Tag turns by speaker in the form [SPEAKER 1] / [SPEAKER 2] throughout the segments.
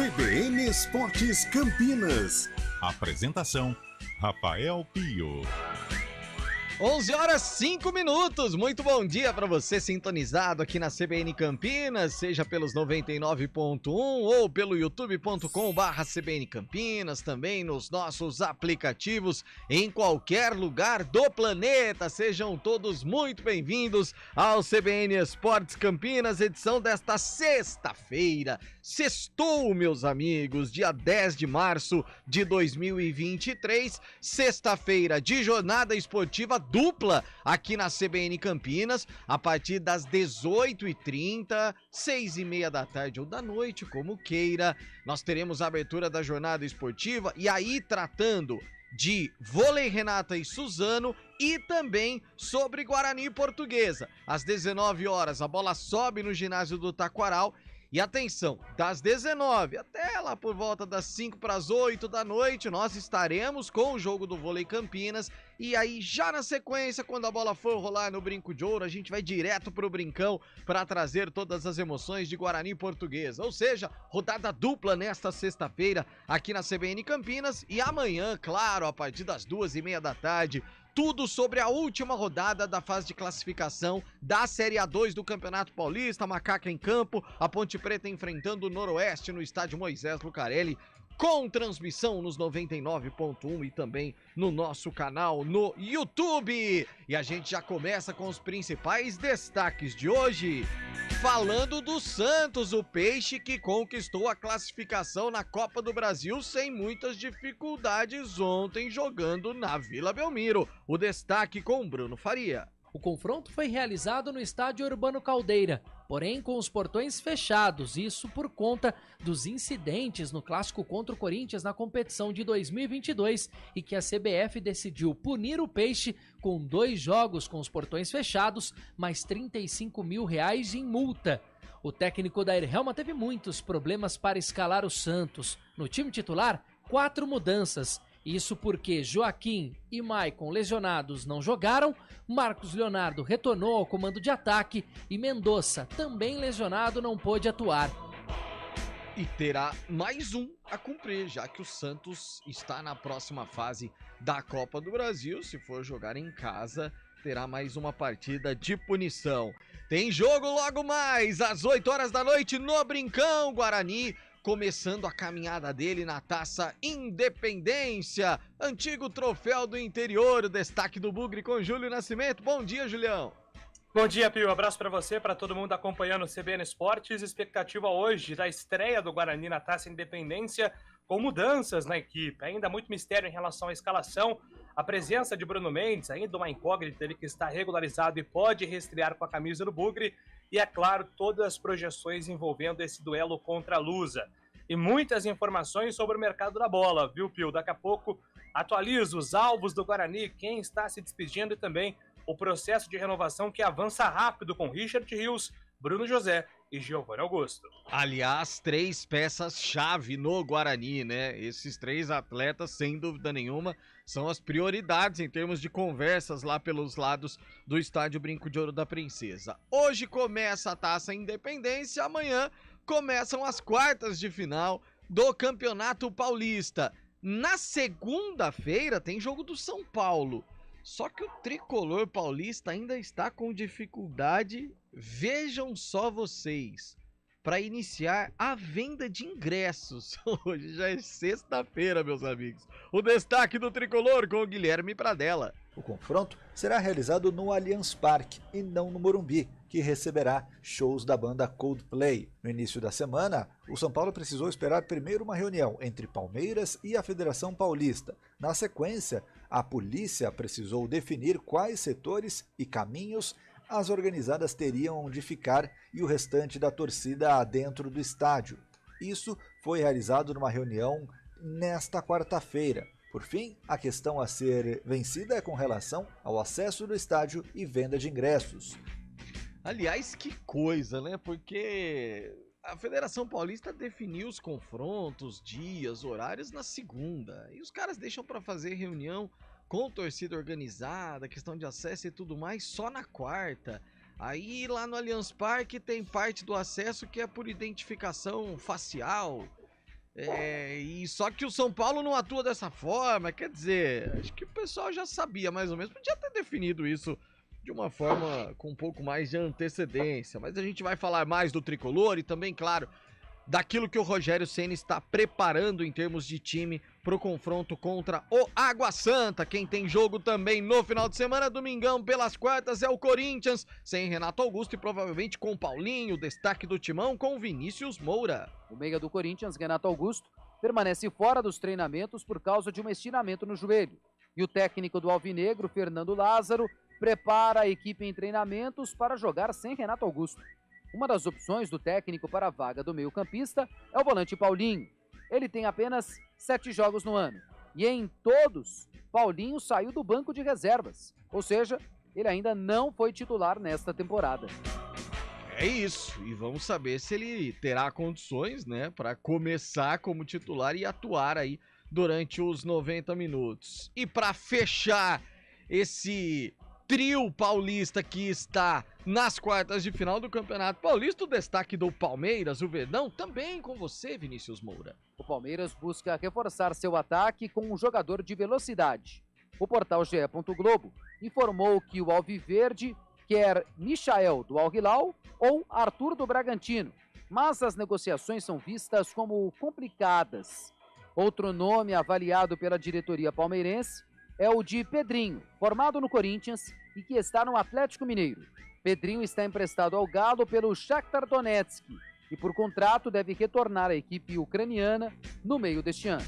[SPEAKER 1] CBN Esportes Campinas.
[SPEAKER 2] Apresentação: Rafael Pio.
[SPEAKER 3] 11h05. Muito bom dia para você sintonizado aqui na CBN Campinas, seja pelos 99.1 ou pelo youtube.com/CBN Campinas, também nos nossos aplicativos em qualquer lugar do planeta. Sejam todos muito bem-vindos ao CBN Esportes Campinas, edição desta sexta-feira. Sextou, meus amigos, dia 10 de março de 2023, sexta-feira de jornada esportiva dupla aqui na CBN Campinas, a partir das 18h30, 6h30 da tarde ou da noite, como queira. Nós teremos a abertura da jornada esportiva e aí tratando de vôlei Renata e Suzano e também sobre Guarani e Portuguesa. Às 19 horas a bola sobe no ginásio do Taquaral. E atenção, das 19 até lá por volta das 5 para as 8 da noite, nós estaremos com o jogo do Vôlei Campinas. E aí, já na sequência, quando a bola for rolar no Brinco de Ouro, a gente vai direto pro Brincão para trazer todas as emoções de Guarani e Portuguesa. Ou seja, rodada dupla nesta sexta-feira aqui na CBN Campinas. E amanhã, claro, a partir das 2h30 da tarde, tudo sobre a última rodada da fase de classificação da Série A2 do Campeonato Paulista. Macaca em campo, a Ponte Preta enfrentando o Noroeste no estádio Moisés Lucarelli, com transmissão nos 99.1 e também no nosso canal no YouTube. E a gente já começa com os principais destaques de hoje. Falando do Santos, o Peixe que conquistou a classificação na Copa do Brasil sem muitas dificuldades ontem jogando na Vila Belmiro. O destaque com Bruno Faria.
[SPEAKER 4] O confronto foi realizado no estádio Urbano Caldeira, porém com os portões fechados, isso por conta dos incidentes no clássico contra o Corinthians na competição de 2022 e que a CBF decidiu punir o Peixe com 2 jogos com os portões fechados, mais R$35 mil em multa. O técnico da Helma teve muitos problemas para escalar o Santos. No time titular, 4 mudanças. Isso porque Joaquim e Maicon, lesionados, não jogaram, Marcos Leonardo retornou ao comando de ataque e Mendonça, também lesionado, não pôde atuar.
[SPEAKER 3] E terá mais um a cumprir, já que o Santos está na próxima fase da Copa do Brasil. Se for jogar em casa, terá mais uma partida de punição. Tem jogo logo mais, às 8 horas da noite no Brincão. Guarani começando a caminhada dele na Taça Independência, antigo troféu do interior. O destaque do Bugre com Júlio Nascimento. Bom dia, Julião.
[SPEAKER 5] Bom dia, Pio. Abraço para você, para todo mundo acompanhando o CBN Esportes. Expectativa hoje da estreia do Guarani na Taça Independência, com mudanças na equipe. Ainda muito mistério em relação à escalação. A presença de Bruno Mendes, ainda uma incógnita, ele que está regularizado e pode reestrear com a camisa do Bugre. E, é claro, todas as projeções envolvendo esse duelo contra a Lusa. E muitas informações sobre o mercado da bola, viu, Pio? Daqui a pouco atualizo os alvos do Guarani, quem está se despedindo e também o processo de renovação que avança rápido com Richard Rios, Bruno José e Giovanni Augusto.
[SPEAKER 3] Aliás, 3 peças-chave no Guarani, né? Esses 3 atletas, sem dúvida nenhuma, são as prioridades em termos de conversas lá pelos lados do estádio Brinco de Ouro da Princesa. Hoje começa a Taça Independência, amanhã começam as quartas de final do Campeonato Paulista. Na segunda-feira tem jogo do São Paulo. Só que o tricolor paulista ainda está com dificuldade, vejam só vocês, para iniciar a venda de ingressos. Hoje já é sexta-feira, meus amigos. O destaque do tricolor com o Guilherme Pradella.
[SPEAKER 6] O confronto será realizado no Allianz Parque e não no Morumbi, que receberá shows da banda Coldplay. No início da semana, o São Paulo precisou esperar primeiro uma reunião entre Palmeiras e a Federação Paulista. Na sequência, a polícia precisou definir quais setores e caminhos as organizadas teriam de ficar e o restante da torcida dentro do estádio. Isso foi realizado numa reunião nesta quarta-feira. Por fim, a questão a ser vencida é com relação ao acesso do estádio e venda de ingressos.
[SPEAKER 3] Aliás, que coisa, né? Porque a Federação Paulista definiu os confrontos, dias, horários na segunda. E os caras deixam para fazer reunião com torcida organizada, questão de acesso e tudo mais, só na quarta. Aí lá no Allianz Parque tem parte do acesso que é por identificação facial. E só que o São Paulo não atua dessa forma, quer dizer, acho que o pessoal já sabia mais ou menos, podia ter definido isso de uma forma com um pouco mais de antecedência, mas a gente vai falar mais do tricolor e também, claro, daquilo que o Rogério Ceni está preparando em termos de time para o confronto contra o Água Santa. Quem tem jogo também no final de semana, domingão, pelas quartas, é o Corinthians, sem Renato Augusto e provavelmente com Paulinho, destaque do timão com Vinícius Moura.
[SPEAKER 7] O meia do Corinthians, Renato Augusto, permanece fora dos treinamentos por causa de um estiramento no joelho. E o técnico do Alvinegro, Fernando Lázaro, prepara a equipe em treinamentos para jogar sem Renato Augusto. Uma das opções do técnico para a vaga do meio-campista é o volante Paulinho. Ele tem apenas 7 jogos no ano. E em todos, Paulinho saiu do banco de reservas. Ou seja, ele ainda não foi titular nesta temporada.
[SPEAKER 3] É isso. E vamos saber se ele terá condições, né, para começar como titular e atuar aí durante os 90 minutos. E para fechar esse trio paulista que está nas quartas de final do Campeonato Paulista, o destaque do Palmeiras, o Verdão, também com você, Vinícius Moura.
[SPEAKER 7] O Palmeiras busca reforçar seu ataque com um jogador de velocidade. O portal GE. Globo informou que o Alviverde quer Michael do Al Hilal ou Arthur do Bragantino, mas as negociações são vistas como complicadas. Outro nome avaliado pela diretoria palmeirense é o de Pedrinho, formado no Corinthians e que está no Atlético Mineiro. Pedrinho está emprestado ao Galo pelo Shakhtar Donetsk e por contrato deve retornar à equipe ucraniana no meio deste ano.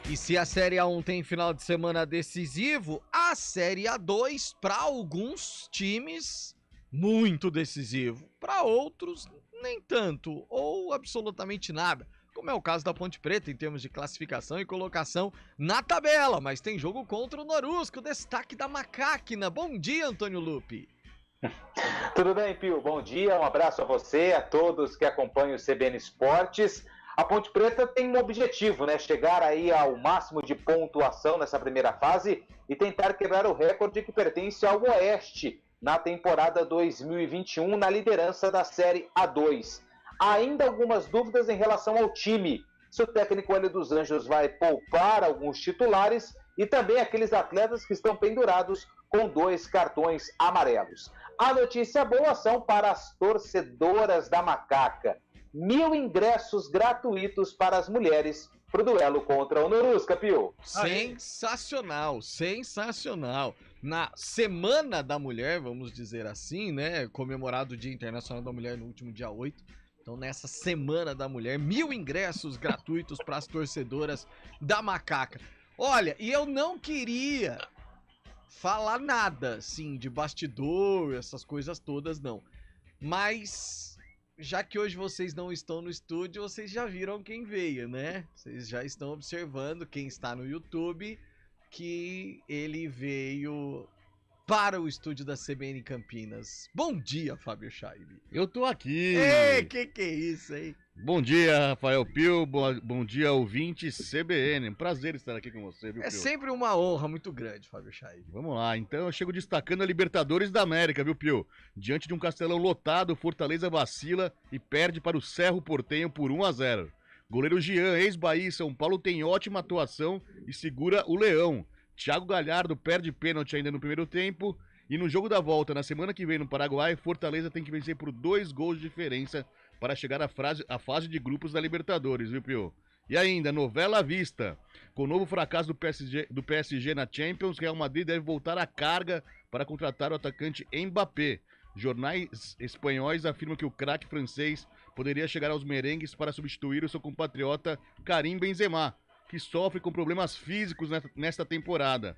[SPEAKER 3] E se a Série A1 tem final de semana decisivo, a Série A2 para alguns times muito decisivo, para outros nem tanto ou absolutamente nada. Como é o caso da Ponte Preta em termos de classificação e colocação na tabela, mas tem jogo contra o Norusco, destaque da Macaquina. Bom dia, Antônio Lupi.
[SPEAKER 8] Tudo bem, Pio? Bom dia, um abraço a você, a todos que acompanham o CBN Esportes. A Ponte Preta tem um objetivo, né? Chegar aí ao máximo de pontuação nessa primeira fase e tentar quebrar o recorde que pertence ao Oeste na temporada 2021 na liderança da Série A2. Há ainda algumas dúvidas em relação ao time. Se o técnico Hélio dos Anjos vai poupar alguns titulares e também aqueles atletas que estão pendurados com 2 cartões amarelos. A notícia boa são para as torcedoras da Macaca. 1.000 ingressos gratuitos para as mulheres para o duelo contra o Norusca, Pio.
[SPEAKER 3] Sensacional, sensacional. Na Semana da Mulher, vamos dizer assim, né? Comemorado o Dia Internacional da Mulher no último dia 8. Então, nessa Semana da Mulher, 1.000 ingressos gratuitos para as torcedoras da Macaca. Olha, e eu não queria falar nada, assim, de bastidor, essas coisas todas, não. Mas, já que hoje vocês não estão no estúdio, vocês já viram quem veio, né? Vocês já estão observando, quem está no YouTube, que ele veio para o estúdio da CBN Campinas. Bom dia, Fábio Scheibe.
[SPEAKER 9] Eu tô aqui.
[SPEAKER 3] Ei, que é isso, hein?
[SPEAKER 9] Bom dia, Rafael Pio. Bom dia, ouvinte CBN. Um prazer estar aqui com você, viu,
[SPEAKER 3] É
[SPEAKER 9] Pio?
[SPEAKER 3] sempre uma honra muito grande, Fábio Scheibe.
[SPEAKER 9] Vamos lá, então eu chego destacando a Libertadores da América, viu, Pio? Diante de um Castelão lotado, Fortaleza vacila e perde para o Cerro Porteño por 1-0. Goleiro Jean, ex-Bahia e São Paulo, tem ótima atuação e segura o Leão. Thiago Galhardo perde pênalti ainda no primeiro tempo. E no jogo da volta, na semana que vem no Paraguai, Fortaleza tem que vencer por 2 gols de diferença para chegar à fase de grupos da Libertadores, viu, Pio? E ainda, novela à vista. Com o novo fracasso do PSG na Champions, Real Madrid deve voltar à carga para contratar o atacante Mbappé. Jornais espanhóis afirmam que o craque francês poderia chegar aos merengues para substituir o seu compatriota Karim Benzema, que sofre com problemas físicos nesta temporada.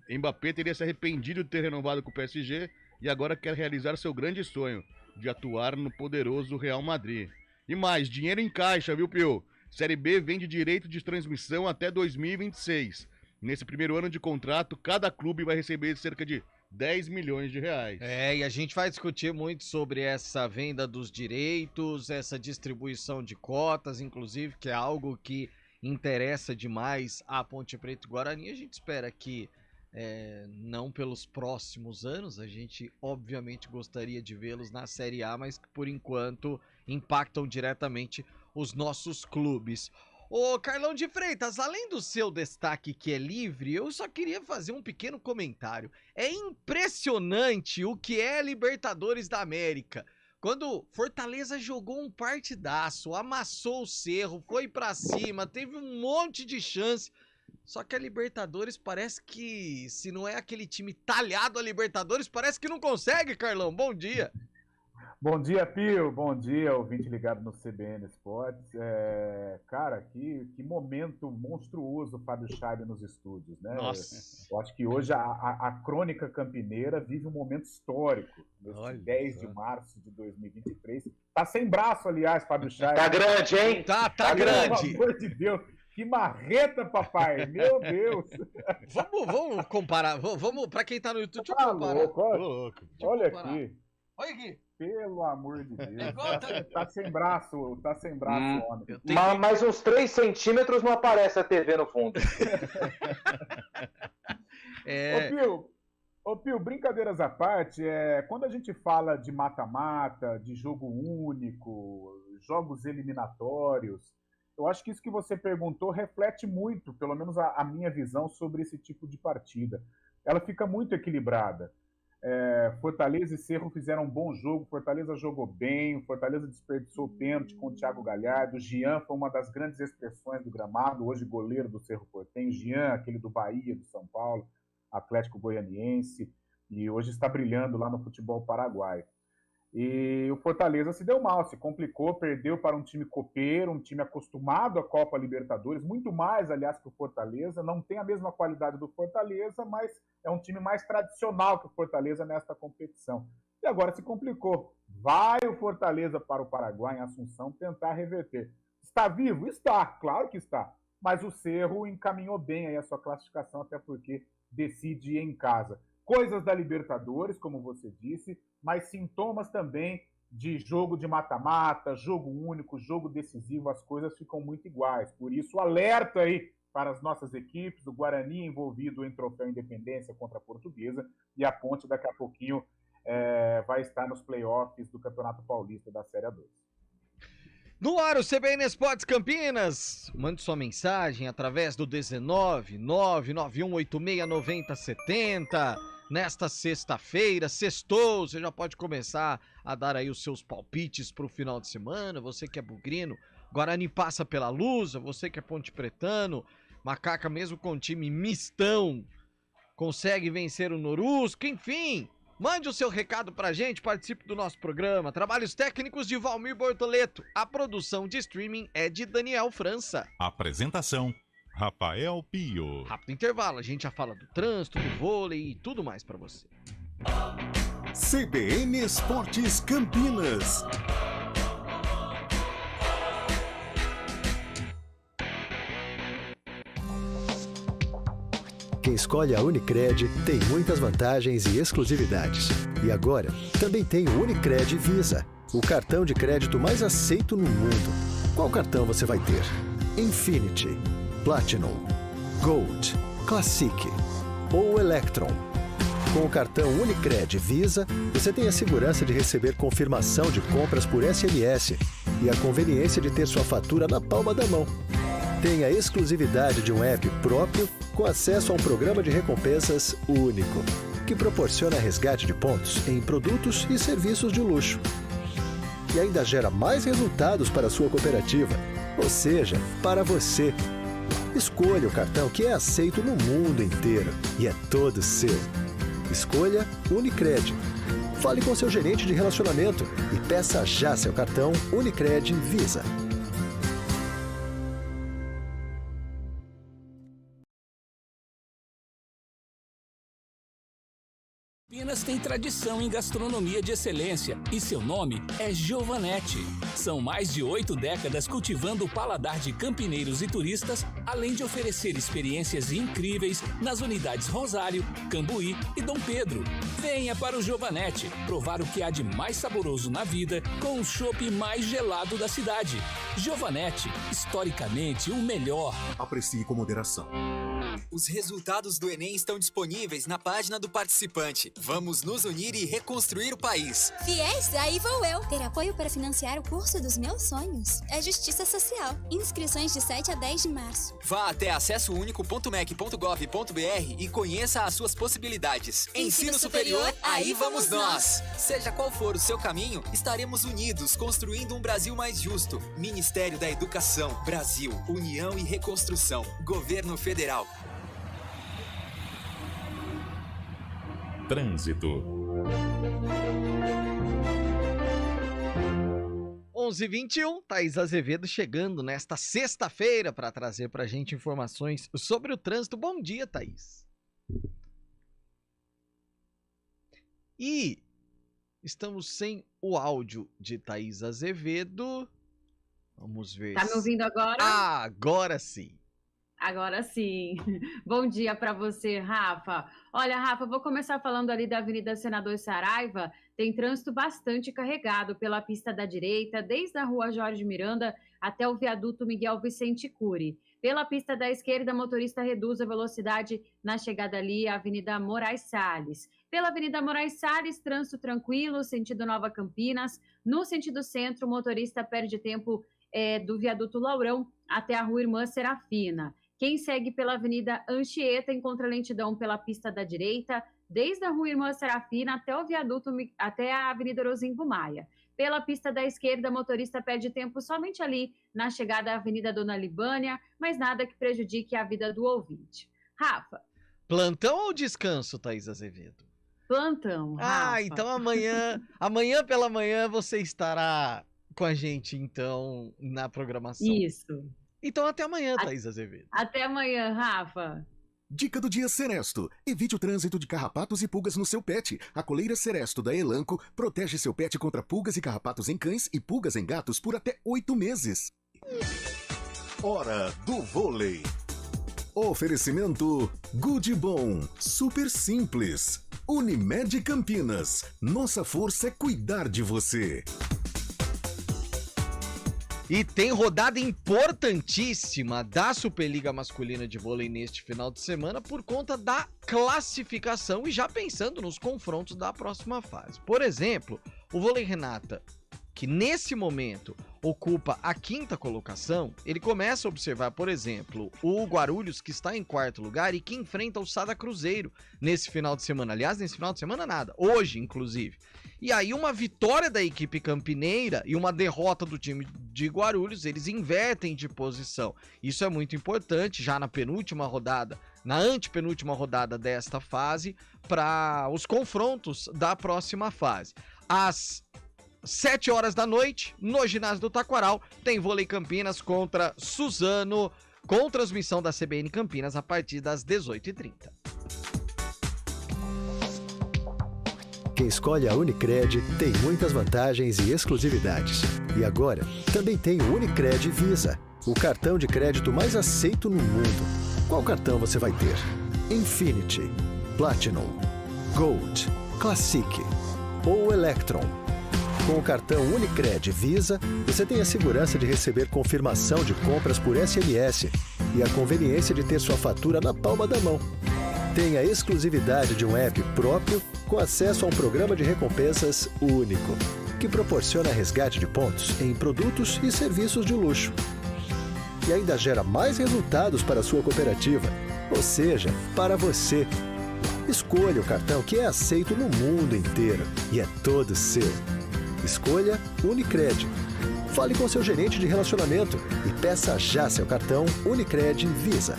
[SPEAKER 9] Mbappé teria se arrependido de ter renovado com o PSG e agora quer realizar seu grande sonho, de atuar no poderoso Real Madrid. E mais, dinheiro em caixa, viu, Pio? Série B vende direito de transmissão até 2026. Nesse primeiro ano de contrato, cada clube vai receber cerca de 10 milhões de reais.
[SPEAKER 3] E a gente vai discutir muito sobre essa venda dos direitos, essa distribuição de cotas, inclusive, que é algo que interessa demais a Ponte Preta e Guarani. A gente espera que não pelos próximos anos, a gente obviamente gostaria de vê-los na Série A, mas que por enquanto impactam diretamente os nossos clubes. Ô Carlão de Freitas, além do seu destaque que é livre, eu só queria fazer um pequeno comentário. É impressionante o que é Libertadores da América. Quando Fortaleza jogou um partidaço, amassou o Cerro, foi pra cima, teve um monte de chance. Só que a Libertadores parece que, se não é aquele time talhado a Libertadores, parece que não consegue, Carlão. Bom dia.
[SPEAKER 10] Bom dia, Pio. Bom dia, ouvinte ligado no CBN Esportes. Cara, que momento monstruoso o Fábio Scheibe nos estúdios, né?
[SPEAKER 3] Nossa.
[SPEAKER 10] Eu acho que hoje a crônica campineira vive um momento histórico. Nesse 10 de março de 2023. Tá sem braço, aliás, Fábio Scheibe.
[SPEAKER 8] Tá grande, hein?
[SPEAKER 3] Tá grande.
[SPEAKER 10] Pelo amor de Deus. Que marreta, papai. Meu Deus.
[SPEAKER 3] Vamos comparar. Vamos, pra quem tá no YouTube, deixa eu
[SPEAKER 10] Tá
[SPEAKER 3] comparar.
[SPEAKER 10] louco. Olha aqui.
[SPEAKER 3] Olha aqui.
[SPEAKER 10] Pelo amor de Deus. Tá sem braço, homem.
[SPEAKER 8] Mais uns 3 centímetros não aparece a TV no fundo.
[SPEAKER 10] Ô Pio, brincadeiras à parte, quando a gente fala de mata-mata, de jogo único, jogos eliminatórios, eu acho que isso que você perguntou reflete muito, pelo menos a minha visão sobre esse tipo de partida. Ela fica muito equilibrada. Fortaleza e Cerro fizeram um bom jogo, Fortaleza jogou bem, o Fortaleza desperdiçou o pênalti com o Thiago Galhardo, o Jean foi uma das grandes expressões do gramado, hoje goleiro do Cerro Porteño, Jean, aquele do Bahia, do São Paulo, Atlético Goianiense, e hoje está brilhando lá no futebol paraguaio. E o Fortaleza se deu mal, se complicou, perdeu para um time copeiro, um time acostumado à Copa Libertadores, muito mais, aliás, que o Fortaleza, não tem a mesma qualidade do Fortaleza, mas é um time mais tradicional que o Fortaleza nesta competição. E agora se complicou. Vai o Fortaleza para o Paraguai, em Assunção, tentar reverter. Está vivo? Está, claro que está. Mas o Cerro encaminhou bem aí a sua classificação, até porque decide em casa. Coisas da Libertadores, como você disse, mas sintomas também de jogo de mata-mata, jogo único, jogo decisivo, as coisas ficam muito iguais. Por isso, alerta aí para as nossas equipes, o Guarani envolvido em troféu Independência contra a Portuguesa, e a Ponte daqui a pouquinho vai estar nos playoffs do Campeonato Paulista da Série A2.
[SPEAKER 3] No ar, o CBN Esportes Campinas. Mande sua mensagem através do 19991869070. Nesta sexta-feira, sextou, você já pode começar a dar aí os seus palpites para o final de semana. Você que é bugrino, Guarani passa pela Lusa, você que é Ponte Pretano, Macaca mesmo com time mistão, consegue vencer o Norusco, enfim. Mande o seu recado pra gente, participe do nosso programa. Trabalhos técnicos de Valmir Bortoleto. A produção de streaming é de Daniel França.
[SPEAKER 2] Apresentação: Rafael Pio.
[SPEAKER 3] Rápido intervalo, a gente já fala do trânsito, do vôlei e tudo mais pra você.
[SPEAKER 1] CBN Esportes Campinas.
[SPEAKER 11] Quem escolhe a Unicred tem muitas vantagens e exclusividades. E agora, também tem o Unicred Visa, o cartão de crédito mais aceito no mundo. Qual cartão você vai ter? Infinity, Platinum, Gold, Classic ou Electron? Com o cartão Unicred Visa, você tem a segurança de receber confirmação de compras por SMS e a conveniência de ter sua fatura na palma da mão. Tem a exclusividade de um app próprio com acesso a um programa de recompensas único, que proporciona resgate de pontos em produtos e serviços de luxo. E ainda gera mais resultados para a sua cooperativa, ou seja, para você. Escolha o cartão que é aceito no mundo inteiro e é todo seu. Escolha Unicred. Fale com seu gerente de relacionamento e peça já seu cartão Unicred Visa.
[SPEAKER 12] Campinas tem tradição em gastronomia de excelência e seu nome é Giovanetti. São mais de 8 décadas cultivando o paladar de campineiros e turistas, além de oferecer experiências incríveis nas unidades Rosário, Cambuí e Dom Pedro. Venha para o Giovanetti provar o que há de mais saboroso na vida com o chopp mais gelado da cidade. Giovanetti, historicamente o melhor.
[SPEAKER 1] Aprecie com moderação.
[SPEAKER 12] O
[SPEAKER 13] Os resultados do Enem estão disponíveis na página do participante. Vamos nos unir e reconstruir o país.
[SPEAKER 14] Fiéis, aí vou eu. Ter apoio para financiar o curso dos meus sonhos. É Justiça Social. Inscrições de 7 a 10 de março.
[SPEAKER 13] Vá até acessounico.mec.gov.br e conheça as suas possibilidades. Ensino superior, aí vamos nós! Seja qual for o seu caminho, estaremos unidos construindo um Brasil mais justo. Ministério da Educação, Brasil, União e Reconstrução. Governo Federal.
[SPEAKER 2] Trânsito.
[SPEAKER 3] 11h21, Thaís Azevedo chegando nesta sexta-feira para trazer para a gente informações sobre o trânsito. Bom dia, Thaís. E estamos sem o áudio de Thaís Azevedo. Vamos ver.
[SPEAKER 15] Tá me ouvindo agora?
[SPEAKER 3] Ah, agora sim.
[SPEAKER 15] Agora sim. Bom dia para você, Rafa. Olha, Rafa, vou começar falando ali da Avenida Senador Saraiva. Tem trânsito bastante carregado pela pista da direita, desde a Rua Jorge Miranda até o viaduto Miguel Vicente Cury. Pela pista da esquerda, motorista reduz a velocidade na chegada ali à Avenida Moraes Salles. Pela Avenida Moraes Salles, trânsito tranquilo, sentido Nova Campinas. No sentido centro, o motorista perde tempo do viaduto Laurão até a Rua Irmã Serafina. Quem segue pela Avenida Anchieta encontra lentidão pela pista da direita, desde a Rua Irmã Serafina até o viaduto, até a Avenida Rosimbo Maia. Pela pista da esquerda, motorista perde tempo somente ali na chegada à Avenida Dona Libânia, mas nada que prejudique a vida do ouvinte. Rafa.
[SPEAKER 3] Plantão ou descanso, Thaís Azevedo?
[SPEAKER 15] Plantão, Rafa.
[SPEAKER 3] Ah, então amanhã pela manhã você estará com a gente, então, na programação.
[SPEAKER 15] Isso.
[SPEAKER 3] Então até amanhã, Thaís Azevedo.
[SPEAKER 15] Até amanhã, Rafa.
[SPEAKER 1] Dica do dia Seresto. Evite o trânsito de carrapatos e pulgas no seu pet. A coleira Seresto da Elanco protege seu pet contra pulgas e carrapatos em cães e pulgas em gatos por até 8 meses.
[SPEAKER 2] Hora do vôlei.
[SPEAKER 1] Oferecimento Good Bom. Super simples. Unimed Campinas. Nossa força é cuidar de você.
[SPEAKER 3] E tem rodada importantíssima da Superliga Masculina de Vôlei neste final de semana por conta da classificação e já pensando nos confrontos da próxima fase. Por exemplo, o Vôlei Renata, que nesse momento ocupa a 5ª colocação, ele começa a observar, por exemplo, o Guarulhos, que está em 4º lugar e que enfrenta o Sada Cruzeiro nesse final de semana. Aliás, nesse final de semana nada, hoje inclusive. E aí uma vitória da equipe campineira e uma derrota do time de Guarulhos, eles invertem de posição. Isso é muito importante já na penúltima rodada, na antepenúltima rodada desta fase, para os confrontos da próxima fase. Às 7 horas da noite, no ginásio do Taquaral, tem Vôlei Campinas contra Suzano, com transmissão da CBN Campinas a partir das 18h30.
[SPEAKER 11] Quem escolhe a Unicred tem muitas vantagens e exclusividades. E agora, também tem o Unicred Visa, o cartão de crédito mais aceito no mundo. Qual cartão você vai ter? Infinity, Platinum, Gold, Classic ou Electron? Com o cartão Unicred Visa, você tem a segurança de receber confirmação de compras por SMS e a conveniência de ter sua fatura na palma da mão. Tem a exclusividade de um app próprio com acesso a um programa de recompensas único, que proporciona resgate de pontos em produtos e serviços de luxo. E ainda gera mais resultados para a sua cooperativa, ou seja, para você. Escolha o cartão que é aceito no mundo inteiro e é todo seu. Escolha Unicred. Fale com seu gerente de relacionamento e peça já seu cartão Unicred Visa.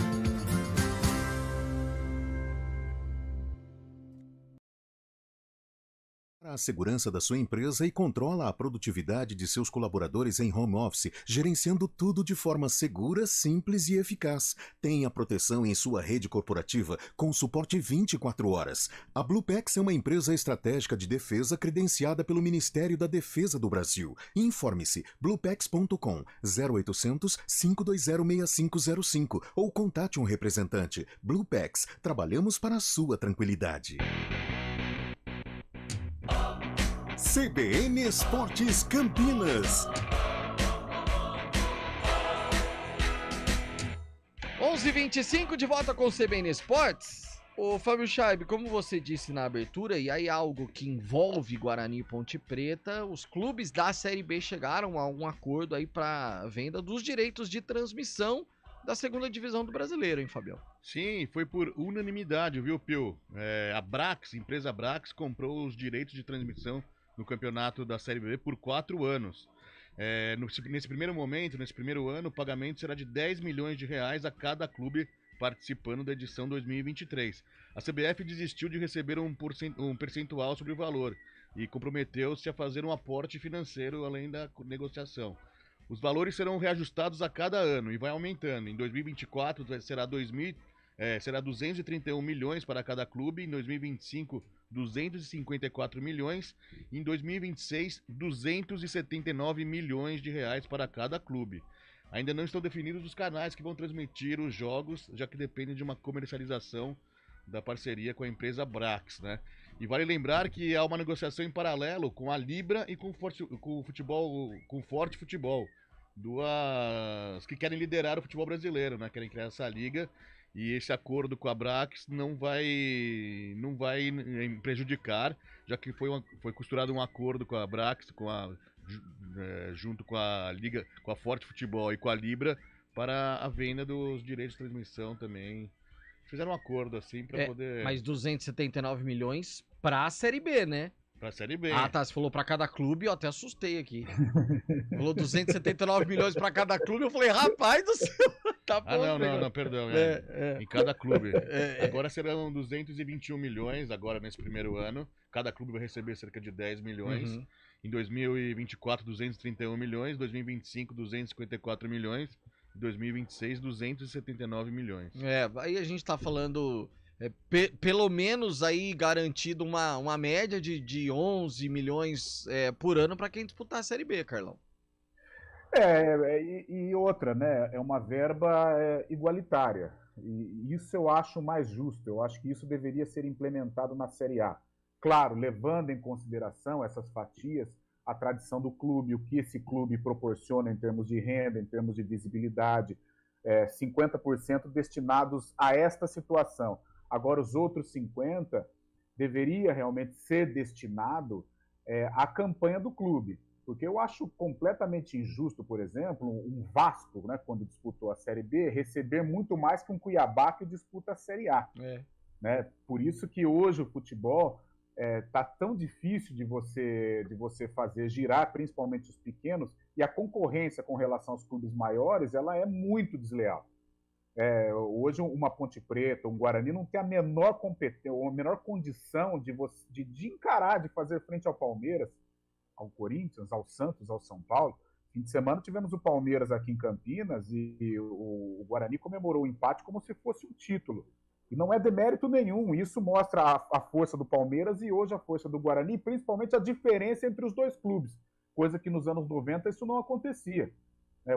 [SPEAKER 1] A segurança da sua empresa e controla a produtividade de seus colaboradores em home office, gerenciando tudo de forma segura, simples e eficaz. Tenha proteção em sua rede corporativa com suporte 24 horas. A Bluepex é uma empresa estratégica de defesa credenciada pelo Ministério da Defesa do Brasil. Informe-se bluepex.com 0800 520 6505 ou contate um representante. Bluepex, trabalhamos para a sua tranquilidade.
[SPEAKER 2] CBN Esportes Campinas.
[SPEAKER 3] 11h25, de volta com o CBN Esportes. Ô Fábio Chaib, como você disse na abertura, e aí algo que envolve Guarani e Ponte Preta, os clubes da Série B chegaram a um acordo aí para venda dos direitos de transmissão da segunda divisão do Brasileiro, hein, Fabião?
[SPEAKER 9] Sim, foi por unanimidade, viu, Pio? A Brax, empresa Brax, comprou os direitos de transmissão no campeonato da Série B por 4 anos. Nesse primeiro momento, nesse primeiro ano, o pagamento será de R$10 milhões a cada clube participando da edição 2023. A CBF desistiu de receber um percentual sobre o valor e comprometeu-se a fazer um aporte financeiro além da negociação. Os valores serão reajustados a cada ano e vai aumentando. Em 2024 será 231 milhões para cada clube, em 2025 254 milhões, em 2026 279 milhões de reais para cada clube. Ainda não estão definidos os canais que vão transmitir os jogos, já que depende de uma comercialização da parceria com a empresa Brax, né? E vale lembrar que há uma negociação em paralelo com a Libra e com o Forte Futebol, duas que querem liderar o futebol brasileiro, né? Querem criar essa liga. E esse acordo com a Brax não vai prejudicar, já que foi costurado um acordo com a Brax, junto com a Liga, com a Forte Futebol e com a Libra, para a venda dos direitos de transmissão também. Fizeram um acordo assim para poder...
[SPEAKER 3] Mas 279 milhões para a Série B, né?
[SPEAKER 9] Pra Série B.
[SPEAKER 3] Ah, tá. Você falou pra cada clube, eu até assustei aqui. Falou 279 milhões pra cada clube, eu falei, rapaz do céu. Tá bom,
[SPEAKER 9] não, perdão. Em cada clube. Agora serão 221 milhões, agora nesse primeiro ano. Cada clube vai receber cerca de 10 milhões.
[SPEAKER 3] Uhum.
[SPEAKER 9] Em 2024, 231 milhões. 2025, 254 milhões. 2026, 279 milhões.
[SPEAKER 3] Aí a gente tá falando... pelo menos aí garantido uma média de 11 milhões por ano para quem disputar a Série B, Carlão.
[SPEAKER 10] E outra, né? É uma verba igualitária. E isso eu acho mais justo. Eu acho que isso deveria ser implementado na Série A. Claro, levando em consideração essas fatias, a tradição do clube, o que esse clube proporciona em termos de renda, em termos de visibilidade, 50% destinados a esta situação. Agora, os outros 50% deveria realmente ser destinado à campanha do clube. Porque eu acho completamente injusto, por exemplo, um Vasco, né, quando disputou a Série B, receber muito mais que um Cuiabá que disputa a Série A. Né? Por isso que hoje o futebol está tão difícil de você fazer girar, principalmente os pequenos, e a concorrência com relação aos clubes maiores ela é muito desleal. Hoje uma Ponte Preta, um Guarani não tem a menor competência, ou a menor condição de encarar, de fazer frente ao Palmeiras, ao Corinthians, ao Santos, ao São Paulo. Fim de semana tivemos o Palmeiras aqui em Campinas e o Guarani comemorou o empate como se fosse um título. E não é demérito nenhum, isso mostra a força do Palmeiras e hoje a força do Guarani, principalmente a diferença entre os dois clubes, coisa que nos anos 90 isso não acontecia.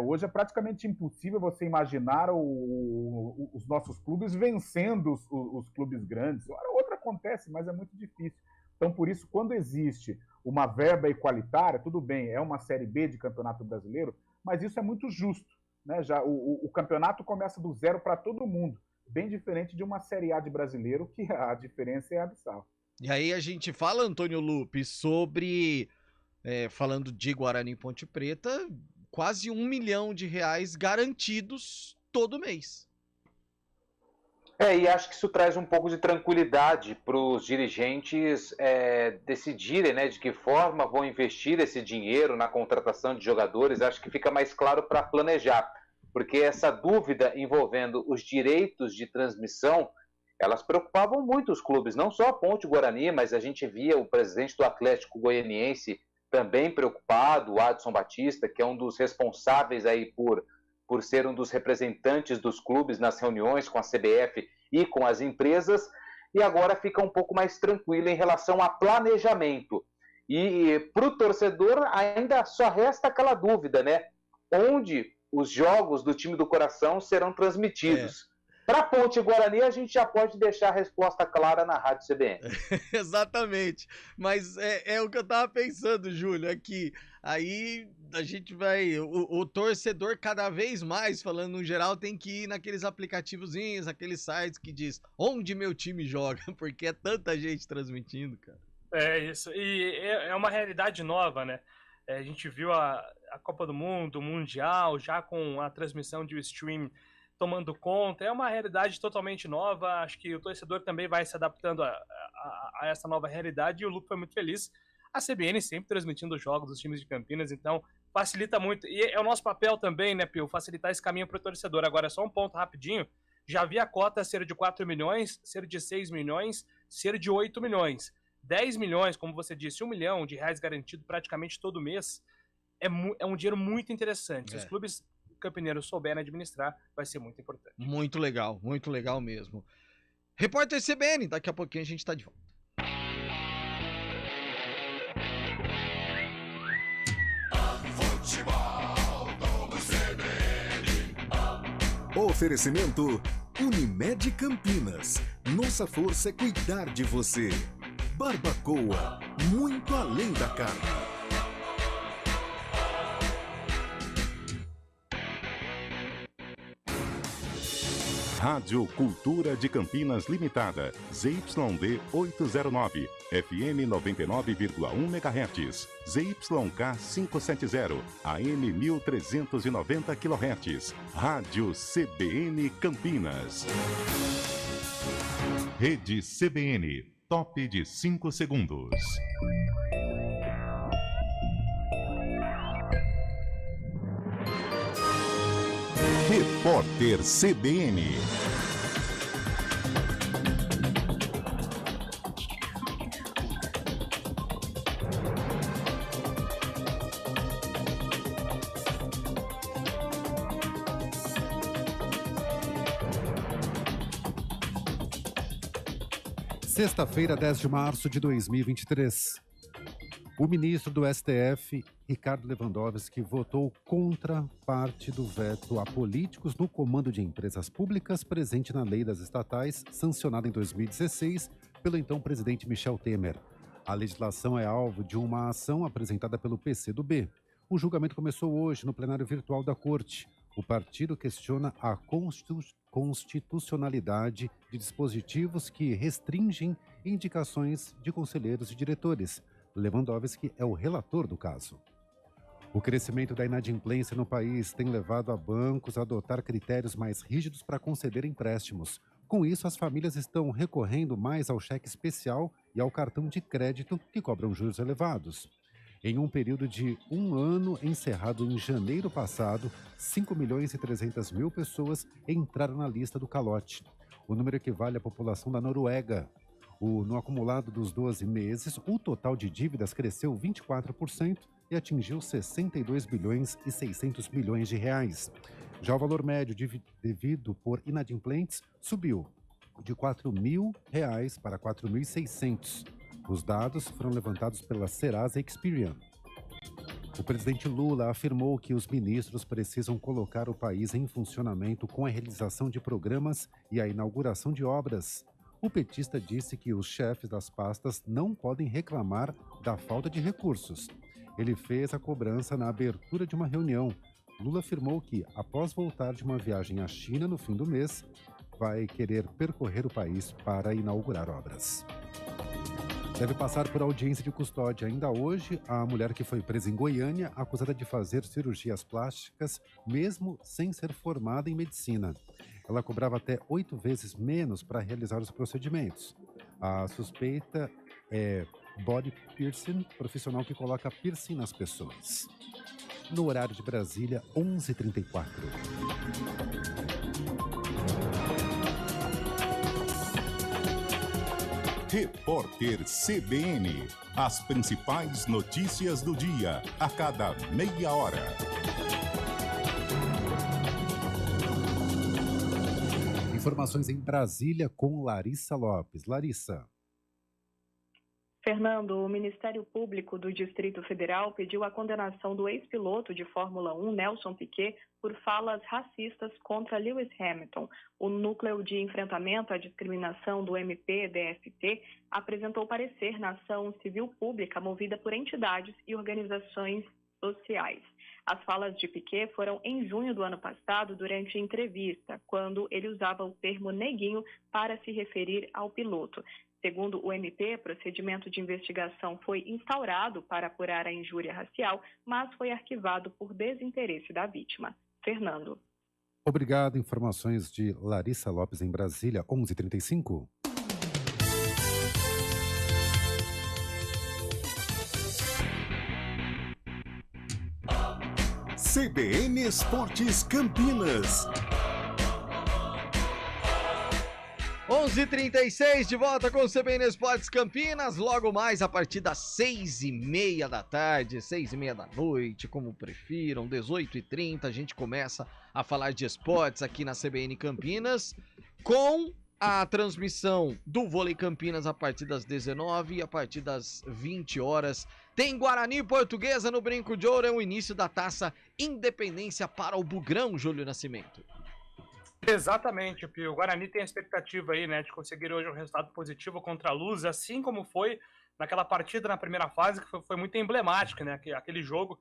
[SPEAKER 10] Hoje é praticamente impossível você imaginar os nossos clubes vencendo os clubes grandes. Outra acontece, mas é muito difícil. Então, por isso, quando existe uma verba igualitária, tudo bem, é uma Série B de Campeonato Brasileiro, mas isso é muito justo. Né? Já o campeonato começa do zero para todo mundo, bem diferente de uma Série A de Brasileiro, que a diferença é abissal.
[SPEAKER 3] E aí a gente fala, Antônio Lupe, sobre, falando de Guarani e Ponte Preta, quase R$1 milhão garantidos todo mês.
[SPEAKER 8] E acho que isso traz um pouco de tranquilidade para os dirigentes decidirem, né, de que forma vão investir esse dinheiro na contratação de jogadores. Acho que fica mais claro para planejar, porque essa dúvida envolvendo os direitos de transmissão, elas preocupavam muito os clubes, não só a Ponte Guarani, mas a gente via o presidente do Atlético Goianiense também preocupado, o Adson Batista, que é um dos responsáveis aí por ser um dos representantes dos clubes nas reuniões com a CBF e com as empresas, e agora fica um pouco mais tranquilo em relação a planejamento. E para o torcedor ainda só resta aquela dúvida, né? Onde os jogos do time do coração serão transmitidos. Para Ponte Guarani, a gente já pode deixar a resposta clara na Rádio CBN.
[SPEAKER 3] Exatamente. Mas é o que eu tava pensando, Júlio, é que aí a gente vai... O torcedor cada vez mais, falando no geral, tem que ir naqueles aplicativozinhos, aqueles sites que diz onde meu time joga, porque é tanta gente transmitindo, cara.
[SPEAKER 5] É isso. E é uma realidade nova, né? A gente viu a Copa do Mundo, o Mundial, já com a transmissão de stream tomando conta. É uma realidade totalmente nova. Acho que o torcedor também vai se adaptando a essa nova realidade e o Luco foi muito feliz. A CBN sempre transmitindo os jogos dos times de Campinas, então facilita muito. E é o nosso papel também, né, Pio? Facilitar esse caminho para o torcedor. Agora, só um ponto rapidinho. Já vi a cota ser de 4 milhões, ser de 6 milhões, ser de 8 milhões. 10 milhões, como você disse, 1 milhão de reais garantido praticamente todo mês. É um dinheiro muito interessante. Se os clubes campineiros souberem administrar, vai ser muito importante.
[SPEAKER 3] Muito legal mesmo. Repórter CBN, daqui a pouquinho a gente tá de volta.
[SPEAKER 2] Oferecimento Unimed Campinas. Nossa força é cuidar de você. Barbacoa, muito além da carne.
[SPEAKER 16] Rádio Cultura de Campinas Limitada, ZYD 809, FM 99,1 MHz, ZYK 570, AM 1390 kHz, Rádio CBN Campinas. Rede CBN, top de 5 segundos. Repórter CBN.
[SPEAKER 17] Sexta-feira, 10 de março de 2023. O ministro do STF, Ricardo Lewandowski, votou contra parte do veto a políticos no comando de empresas públicas presente na Lei das Estatais, sancionada em 2016 pelo então presidente Michel Temer. A legislação é alvo de uma ação apresentada pelo PCdoB. O julgamento começou hoje no plenário virtual da Corte. O partido questiona a constitucionalidade de dispositivos que restringem indicações de conselheiros e diretores. Lewandowski é o relator do caso. O crescimento da inadimplência no país tem levado a bancos a adotar critérios mais rígidos para conceder empréstimos. Com isso, as famílias estão recorrendo mais ao cheque especial e ao cartão de crédito, que cobram juros elevados. Em um período de um ano encerrado em janeiro passado, 5.300.000 pessoas entraram na lista do calote. O número equivale à população da Noruega. No acumulado dos 12 meses, o total de dívidas cresceu 24% e atingiu 62 bilhões e 600 milhões de reais. Já o valor médio devido por inadimplentes subiu de R$ 4.000 para R$ 4.600. Os dados foram levantados pela Serasa Experian. O presidente Lula afirmou que os ministros precisam colocar o país em funcionamento com a realização de programas e a inauguração de obras. O petista disse que os chefes das pastas não podem reclamar da falta de recursos. Ele fez a cobrança na abertura de uma reunião. Lula afirmou que, após voltar de uma viagem à China no fim do mês, vai querer percorrer o país para inaugurar obras. Deve passar por audiência de custódia ainda hoje a mulher que foi presa em Goiânia, acusada de fazer cirurgias plásticas, mesmo sem ser formada em medicina. Ela cobrava até 8 vezes menos para realizar os procedimentos. A suspeita é body piercing, profissional que coloca piercing nas pessoas. No horário de Brasília, 11h34.
[SPEAKER 16] Repórter CBN. As principais notícias do dia, a cada meia hora.
[SPEAKER 17] Informações em Brasília com Larissa Lopes. Larissa.
[SPEAKER 18] Fernando, o Ministério Público do Distrito Federal pediu a condenação do ex-piloto de Fórmula 1, Nelson Piquet, por falas racistas contra Lewis Hamilton. O Núcleo de Enfrentamento à Discriminação do MP-DFT apresentou parecer na ação civil pública movida por entidades e organizações sociais. As falas de Piquet foram em junho do ano passado, durante entrevista, quando ele usava o termo neguinho para se referir ao piloto. Segundo o MP, procedimento de investigação foi instaurado para apurar a injúria racial, mas foi arquivado por desinteresse da vítima. Fernando.
[SPEAKER 17] Obrigado. Informações de Larissa Lopes em Brasília, 11h35.
[SPEAKER 2] CBN Esportes Campinas.
[SPEAKER 3] 11h36, de volta com o CBN Esportes Campinas, logo mais a partir das 6h30 da tarde, 6h30 da noite, como prefiram, 18h30, a gente começa a falar de esportes aqui na CBN Campinas, com a transmissão do Vôlei Campinas a partir das 19h e a partir das 20 horas. Tem Guarani e Portuguesa no Brinco de Ouro, é o início da Taça Independência para o Bugrão, Júlio Nascimento.
[SPEAKER 5] Exatamente, Pio. O Guarani tem a expectativa aí, né, de conseguir hoje um resultado positivo contra a Luz, assim como foi naquela partida na primeira fase, que foi muito emblemática, né? Aquele jogo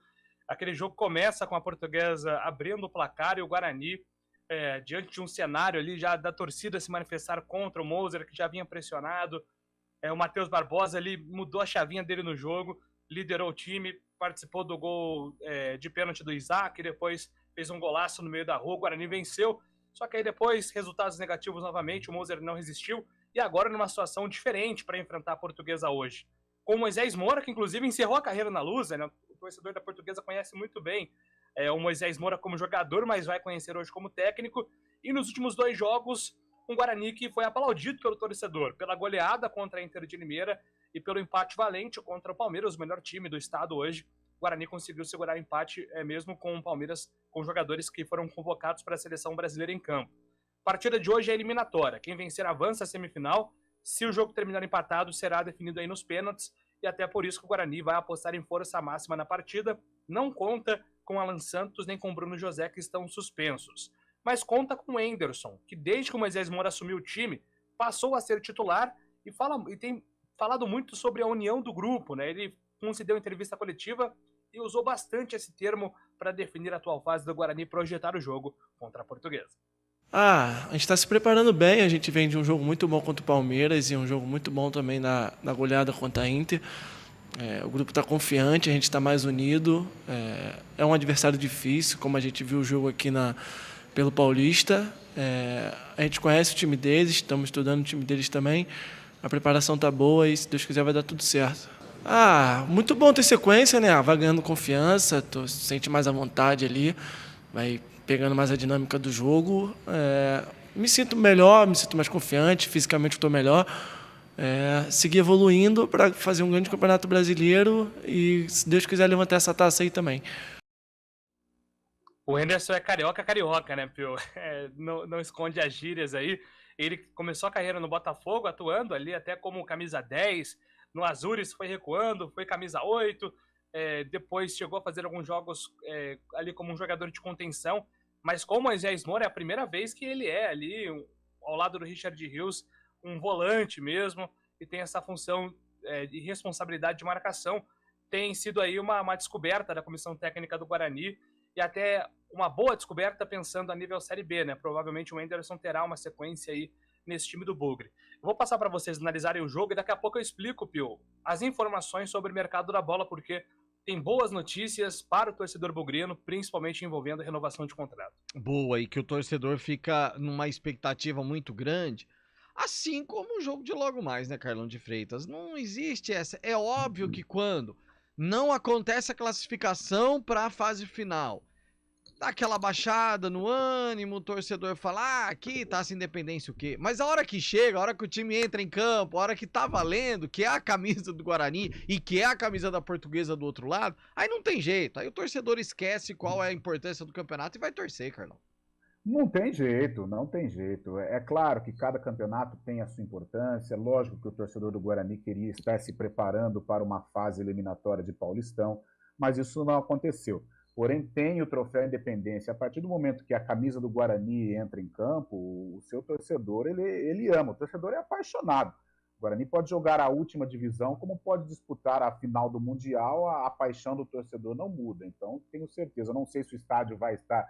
[SPEAKER 5] começa com a Portuguesa abrindo o placar e o Guarani, diante de um cenário ali já da torcida se manifestar contra o Moser, que já vinha pressionado. O Matheus Barbosa ali mudou a chavinha dele no jogo, liderou o time, participou do gol de pênalti do Isaac, e depois fez um golaço no meio da rua, o Guarani venceu. Só que aí depois, resultados negativos novamente, o Moser não resistiu, e agora numa situação diferente para enfrentar a Portuguesa hoje. Com o Moisés Moura, que inclusive encerrou a carreira na Lusa, né? O torcedor da Portuguesa conhece muito bem o Moisés Moura como jogador, mas vai conhecer hoje como técnico, e nos últimos 2 jogos, um Guarani que foi aplaudido pelo torcedor, pela goleada contra a Inter de Limeira e pelo empate valente contra o Palmeiras, o melhor time do estado hoje. O Guarani conseguiu segurar o empate mesmo com o Palmeiras, com jogadores que foram convocados para a seleção brasileira em campo. A partida de hoje é eliminatória. Quem vencer avança à semifinal. Se o jogo terminar empatado, será definido aí nos pênaltis, e até por isso que o Guarani vai apostar em força máxima na partida. Não conta com Alan Santos nem com Bruno José, que estão suspensos. Mas conta com o Henderson, que desde que o Moisés Moura assumiu o time, passou a ser titular e tem falado muito sobre a união do grupo, né? Ele concedeu entrevista coletiva e usou bastante esse termo para definir a atual fase do Guarani e projetar o jogo contra a Portuguesa.
[SPEAKER 19] A gente está se preparando bem, a gente vem de um jogo muito bom contra o Palmeiras e um jogo muito bom também na goleada contra a Inter. O grupo está confiante, a gente está mais unido, é um adversário difícil, como a gente viu o jogo aqui pelo Paulista. A gente conhece o time deles, estamos estudando o time deles também, a preparação está boa e se Deus quiser vai dar tudo certo. Muito bom ter sequência, né? Vai ganhando confiança, se sente mais à vontade ali, vai pegando mais a dinâmica do jogo. Me sinto melhor, me sinto mais confiante, fisicamente estou melhor. Seguir evoluindo para fazer um grande campeonato brasileiro e, se Deus quiser, levantar essa taça aí também.
[SPEAKER 5] O Henderson é carioca, né, Pio? Não esconde as gírias aí. Ele começou a carreira no Botafogo, atuando ali até como camisa 10, no Azures foi recuando, foi camisa 8, depois chegou a fazer alguns jogos ali como um jogador de contenção, mas com o Moisés Moura é a primeira vez que ele é ali, ao lado do Richard Rios, um volante mesmo, e tem essa função de responsabilidade de marcação. Tem sido aí uma descoberta da comissão técnica do Guarani, e até uma boa descoberta pensando a nível Série B, né? Provavelmente o Henderson terá uma sequência aí nesse time do Bugre. Eu vou passar para vocês analisarem o jogo e daqui a pouco eu explico, Pio, as informações sobre o mercado da bola, porque tem boas notícias para o torcedor bugrino, principalmente envolvendo a renovação de contrato.
[SPEAKER 3] Boa, e que o torcedor fica numa expectativa muito grande, assim como o jogo de logo mais, né, Carlão de Freitas? Não existe essa. É óbvio que quando não acontece a classificação para a fase final, dá aquela baixada no ânimo, o torcedor fala, aqui Taça Independência o quê? Mas a hora que chega, a hora que o time entra em campo, a hora que tá valendo, que é a camisa do Guarani e que é a camisa da Portuguesa do outro lado, aí não tem jeito, aí o torcedor esquece qual é a importância do campeonato e vai torcer, Carlão.
[SPEAKER 10] Não tem jeito, não tem jeito. É claro que cada campeonato tem a sua importância. Lógico que o torcedor do Guarani queria estar se preparando para uma fase eliminatória de Paulistão, mas isso não aconteceu. Porém, tem o troféu Independência. A partir do momento que a camisa do Guarani entra em campo, o seu torcedor, ele ama. O torcedor é apaixonado. O Guarani pode jogar a última divisão, como pode disputar a final do Mundial, a paixão do torcedor não muda. Então, tenho certeza. Não sei se o estádio vai estar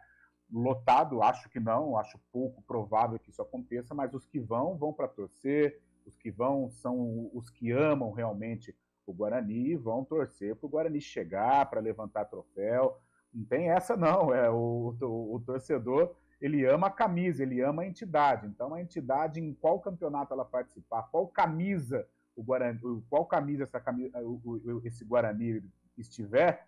[SPEAKER 10] lotado, acho que não, acho pouco provável que isso aconteça, mas os que vão para torcer, os que vão são os que amam realmente o Guarani e vão torcer para o Guarani chegar, para levantar troféu. Não tem essa não, o torcedor, ele ama a camisa, ele ama a entidade. Então a entidade, em qual campeonato ela participar, qual camisa esse Guarani estiver,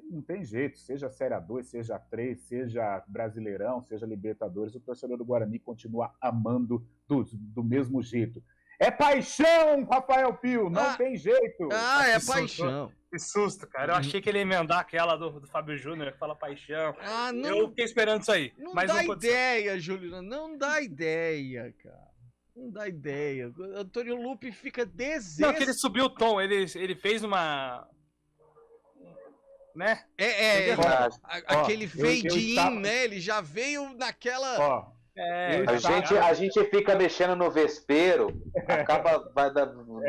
[SPEAKER 10] não tem jeito, seja Série A2, seja A3, seja Brasileirão, seja Libertadores, o torcedor do Guarani continua amando do mesmo jeito. É paixão, Rafael Pio, não tem jeito.
[SPEAKER 3] É paixão.
[SPEAKER 5] Que susto, cara. Eu achei que ele ia emendar aquela do Fábio Júnior, que fala paixão. Eu fiquei esperando isso aí.
[SPEAKER 3] Não dá ideia, Júlio, não dá ideia, cara. Não dá ideia. O Antônio Lupi fica
[SPEAKER 5] Não, que ele subiu o tom, ele fez uma... Né?
[SPEAKER 3] Aquele fade-in, né? Ele já veio naquela...
[SPEAKER 8] A gente fica mexendo no vespeiro, acaba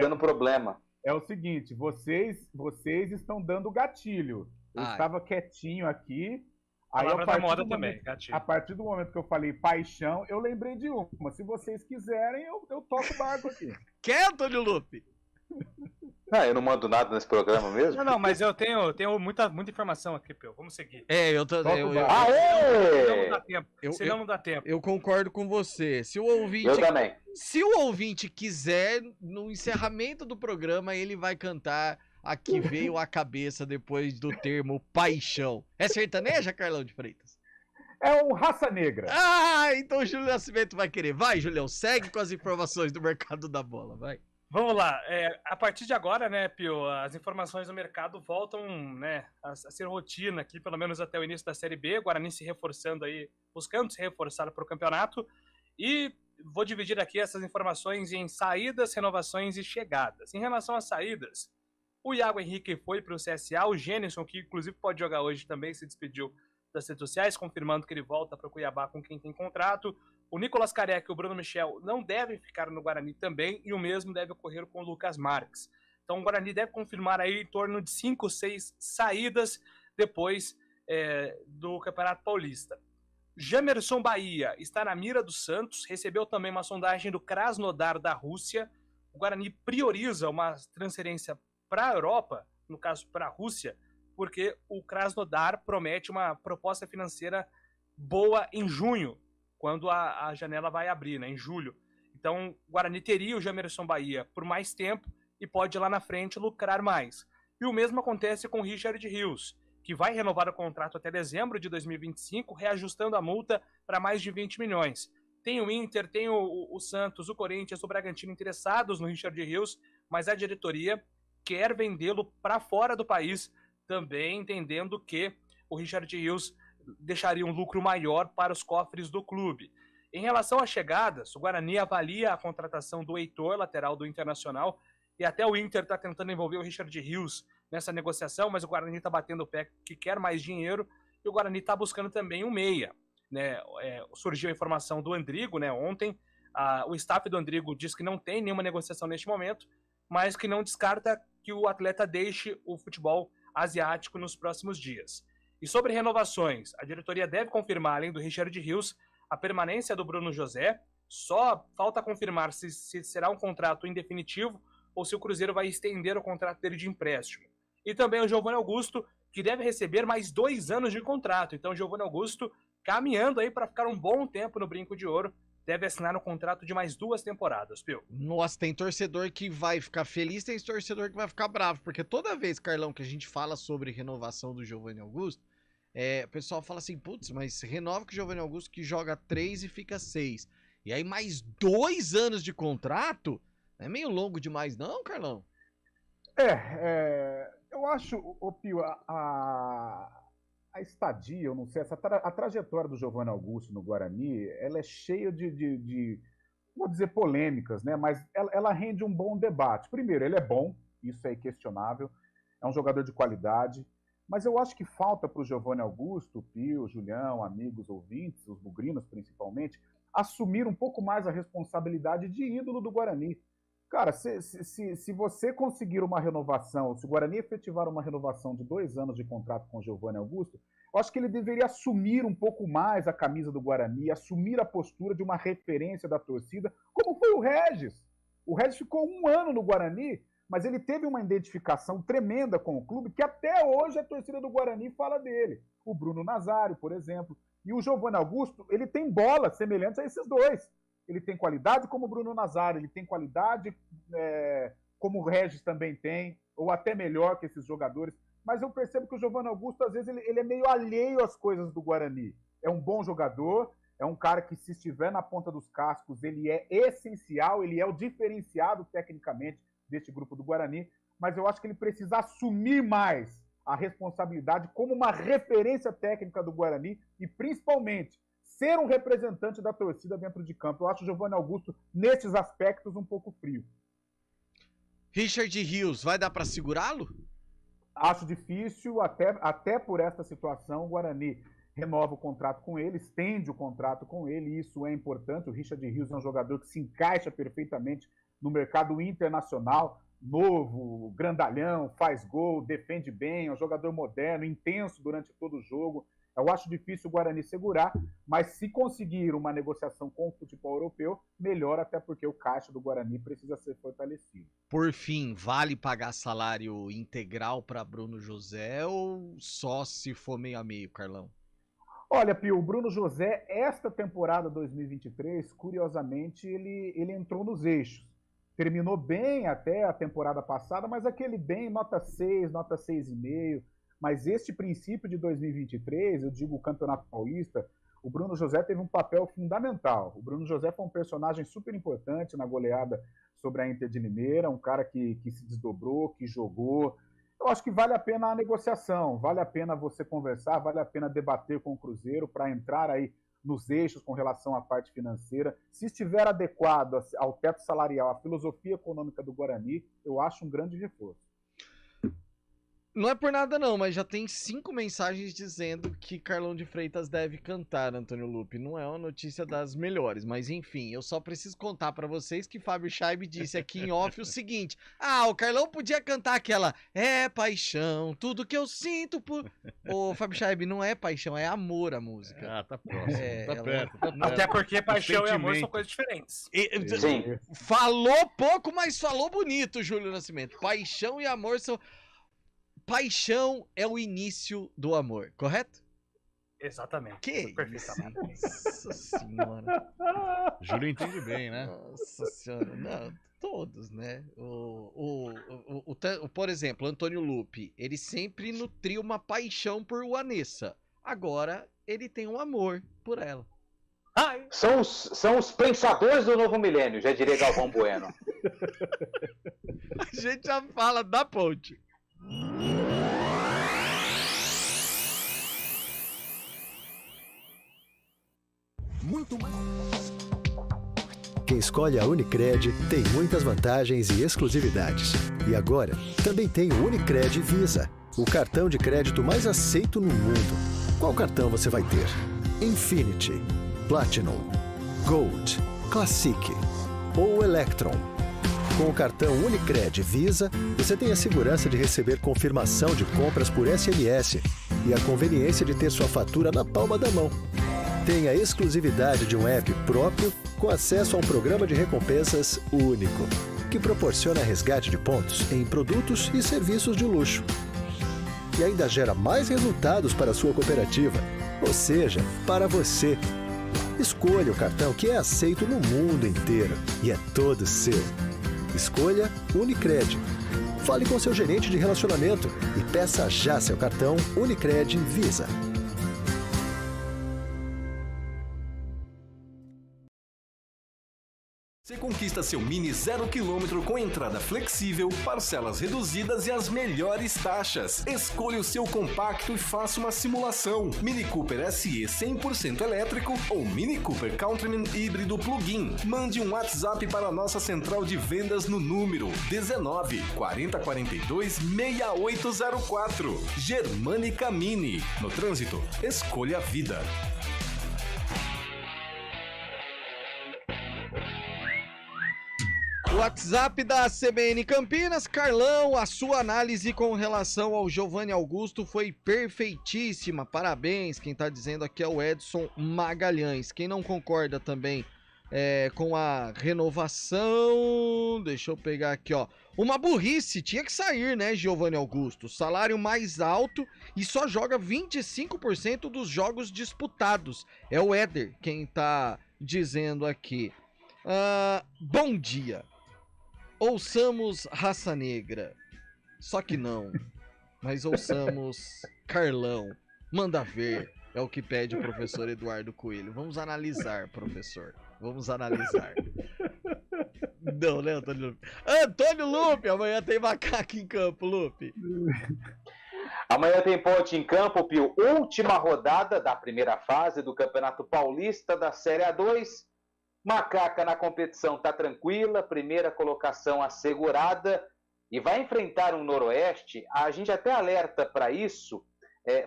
[SPEAKER 8] dando problema.
[SPEAKER 10] É o seguinte, vocês estão dando gatilho. Eu estava quietinho aqui. Aí, a partir do momento que eu falei paixão, eu lembrei de uma. Se vocês quiserem, eu toco o barco aqui.
[SPEAKER 3] Quer, Antônio Lupi?
[SPEAKER 8] Eu não mando nada nesse programa mesmo.
[SPEAKER 5] Não, mas eu tenho muita informação aqui, Pio. Vamos seguir. Senão não dá tempo.
[SPEAKER 3] Eu concordo com você. Se o ouvinte quiser, no encerramento do programa, ele vai cantar a que veio à cabeça depois do termo paixão. É sertaneja, Carlão de Freitas?
[SPEAKER 10] É um Raça Negra.
[SPEAKER 3] Então o Júlio Nascimento vai querer. Vai, Julião, segue com as informações do mercado da bola, vai.
[SPEAKER 5] Vamos lá, a partir de agora, né, Pio, as informações do mercado voltam, né, a ser rotina aqui, pelo menos até o início da Série B, Guarani se reforçando aí, buscando se reforçar para o campeonato, e vou dividir aqui essas informações em saídas, renovações e chegadas. Em relação às saídas, o Iago Henrique foi para o CSA, o Gênison, que inclusive pode jogar hoje também, se despediu das redes sociais, confirmando que ele volta para o Cuiabá com quem tem contrato. O Nicolas Careca e o Bruno Michel não devem ficar no Guarani também, e o mesmo deve ocorrer com o Lucas Marques. Então o Guarani deve confirmar aí em torno de 5 ou 6 saídas depois do Campeonato Paulista. Jamerson Bahia está na mira do Santos, recebeu também uma sondagem do Krasnodar da Rússia. O Guarani prioriza uma transferência para a Europa, no caso para a Rússia, porque o Krasnodar promete uma proposta financeira boa em junho, quando a janela vai abrir, né, em julho. Então, o Guarani teria o Jamerson Bahia por mais tempo e pode lá na frente lucrar mais. E o mesmo acontece com o Richard Rios, que vai renovar o contrato até dezembro de 2025, reajustando a multa para mais de 20 milhões. Tem o Inter, tem o Santos, o Corinthians, o Bragantino interessados no Richard Rios, mas a diretoria quer vendê-lo para fora do país, também entendendo que o Richard Rios deixaria um lucro maior para os cofres do clube. Em relação às chegadas, o Guarani avalia a contratação do Heitor, lateral do Internacional, e até o Inter está tentando envolver o Richard Rios nessa negociação, mas o Guarani está batendo o pé que quer mais dinheiro, e o Guarani está buscando também um meia. Né? Surgiu a informação do Andrigo, né? Ontem, o staff do Andrigo diz que não tem nenhuma negociação neste momento, mas que não descarta que o atleta deixe o futebol asiático nos próximos dias. E sobre renovações, a diretoria deve confirmar, além do Richard Rios, a permanência do Bruno José. Só falta confirmar se será um contrato indefinitivo ou se o Cruzeiro vai estender o contrato dele de empréstimo. E também o Giovanni Augusto, que deve receber mais 2 anos de contrato. Então o Giovanni Augusto, caminhando aí para ficar um bom tempo no Brinco de Ouro, deve assinar um contrato de mais 2 temporadas, Pio.
[SPEAKER 3] Nossa, tem torcedor que vai ficar feliz, tem torcedor que vai ficar bravo, porque toda vez, Carlão, que a gente fala sobre renovação do Giovanni Augusto, o pessoal fala assim, putz, mas renova com o Giovanni Augusto que joga 3 e fica 6. E aí mais 2 anos de contrato? É meio longo demais não, Carlão?
[SPEAKER 10] Eu acho, Pio, a estadia, eu não sei, a trajetória do Giovanni Augusto no Guarani, ela é cheia de vou dizer polêmicas, né? Mas ela rende um bom debate. Primeiro, ele é bom, isso é inquestionável, é um jogador de qualidade, mas eu acho que falta para o Giovanni Augusto, o Pio, o Julião, amigos ouvintes, os bugrinos principalmente, assumir um pouco mais a responsabilidade de ídolo do Guarani. Cara, se você conseguir uma renovação, se o Guarani efetivar uma renovação de 2 anos de contrato com o Giovanni Augusto, eu acho que ele deveria assumir um pouco mais a camisa do Guarani, assumir a postura de uma referência da torcida, como foi o Regis. O Regis ficou 1 ano no Guarani, mas ele teve uma identificação tremenda com o clube, que até hoje a torcida do Guarani fala dele. O Bruno Nazário, por exemplo. E o Giovanni Augusto, ele tem bolas semelhantes a esses dois. Ele tem qualidade como o Bruno Nazário, ele tem qualidade como o Regis também tem, ou até melhor que esses jogadores. Mas eu percebo que o Giovanni Augusto, às vezes, ele é meio alheio às coisas do Guarani. É um bom jogador, é um cara que, se estiver na ponta dos cascos, ele é essencial, ele é o diferenciado tecnicamente deste grupo do Guarani, mas eu acho que ele precisa assumir mais a responsabilidade como uma referência técnica do Guarani e, principalmente, ser um representante da torcida dentro de campo. Eu acho o Giovanni Augusto, nesses aspectos, um pouco frio.
[SPEAKER 3] Richard Rios, vai dar para segurá-lo?
[SPEAKER 10] Acho difícil, até por esta situação, o Guarani renova o contrato com ele, estende o contrato com ele, e isso é importante. O Richard Rios é um jogador que se encaixa perfeitamente no mercado internacional, novo, grandalhão, faz gol, defende bem, é um jogador moderno, intenso durante todo o jogo. Eu acho difícil o Guarani segurar, mas se conseguir uma negociação com o futebol europeu, melhor, até porque o caixa do Guarani precisa ser fortalecido.
[SPEAKER 3] Por fim, vale pagar salário integral para Bruno José ou só se for meio a meio, Carlão?
[SPEAKER 10] Olha, Pio, o Bruno José, esta temporada 2023, curiosamente, ele entrou nos eixos. Terminou bem até a temporada passada, mas aquele bem, nota 6, nota 6,5. Mas este princípio de 2023, eu digo o Campeonato Paulista, o Bruno José teve um papel fundamental. O Bruno José foi um personagem super importante na goleada sobre a Inter de Limeira, um cara que se desdobrou, que jogou. Eu acho que vale a pena a negociação, vale a pena você conversar, vale a pena debater com o Cruzeiro para entrar aí nos eixos com relação à parte financeira. Se estiver adequado ao teto salarial, à filosofia econômica do Guarani, eu acho um grande reforço.
[SPEAKER 3] Não é por nada não, mas já tem 5 mensagens dizendo que Carlão de Freitas deve cantar, Antônio Lupi. Não é uma notícia das melhores, mas enfim, eu só preciso contar pra vocês que Fábio Scheib disse aqui em off o seguinte: o Carlão podia cantar aquela "É paixão, tudo que eu sinto por..." Ô, Fábio Scheib, não é paixão, é amor a música.
[SPEAKER 9] Tá próximo, tá perto.
[SPEAKER 5] Até porque paixão e amor são coisas diferentes.
[SPEAKER 3] Sim. Falou pouco, mas falou bonito, Júlio Nascimento. Paixão e amor são... Paixão é o início do amor, correto?
[SPEAKER 5] Exatamente.
[SPEAKER 3] Que
[SPEAKER 5] perfeitamente.
[SPEAKER 3] Nossa senhora.
[SPEAKER 9] Júlio entende bem, né?
[SPEAKER 3] Nossa senhora. Não, todos, né? Por exemplo, Antônio Lupi, ele sempre nutriu uma paixão por Vanessa. Agora, ele tem um amor por ela.
[SPEAKER 8] São os pensadores do novo milênio, já diria Galvão Bueno.
[SPEAKER 3] A gente já fala da ponte.
[SPEAKER 2] Muito mais.
[SPEAKER 11] Quem escolhe a Unicred tem muitas vantagens e exclusividades. E agora, também tem o Unicred Visa, o cartão de crédito mais aceito no mundo. Qual cartão você vai ter? Infinity, Platinum, Gold, Classic ou Electron? Com o cartão Unicred Visa, você tem a segurança de receber confirmação de compras por SMS e a conveniência de ter sua fatura na palma da mão. Tem a exclusividade de um app próprio com acesso a um programa de recompensas único, que proporciona resgate de pontos em produtos e serviços de luxo. E ainda gera mais resultados para a sua cooperativa, ou seja, para você. Escolha o cartão que é aceito no mundo inteiro e é todo seu. Escolha Unicred. Fale com seu gerente de relacionamento e peça já seu cartão Unicred Visa.
[SPEAKER 2] Você conquista
[SPEAKER 20] Invista seu Mini 0 km com entrada flexível, parcelas reduzidas e as melhores taxas. Escolha o seu compacto e faça uma simulação. Mini Cooper SE 100% elétrico ou Mini Cooper Countryman híbrido plug-in. Mande um WhatsApp para a nossa central de vendas no número 19 40 42 6804. Germânica Mini. No trânsito, escolha a vida.
[SPEAKER 3] WhatsApp da CBN Campinas. Carlão, a sua análise com relação ao Giovanni Augusto foi perfeitíssima. Parabéns. Quem tá dizendo aqui é o Edson Magalhães. Quem não concorda também com a renovação, deixa eu pegar aqui, ó. Uma burrice, tinha que sair, né, Giovanni Augusto? Salário mais alto e só joga 25% dos jogos disputados. É o Éder quem tá dizendo aqui. Bom dia. Ouçamos Raça Negra. Só que não. Mas ouçamos Carlão. Manda ver. É o que pede o professor Eduardo Coelho. Vamos analisar, professor. Vamos analisar. Não, né, Antônio Lupe? Antônio Lupe, amanhã tem macaco em campo, Lupe.
[SPEAKER 8] Amanhã tem Ponte em campo, Pio. Última rodada da primeira fase do Campeonato Paulista da Série A2. Macaca na competição tá tranquila, primeira colocação assegurada e vai enfrentar um Noroeste. A gente até alerta para isso,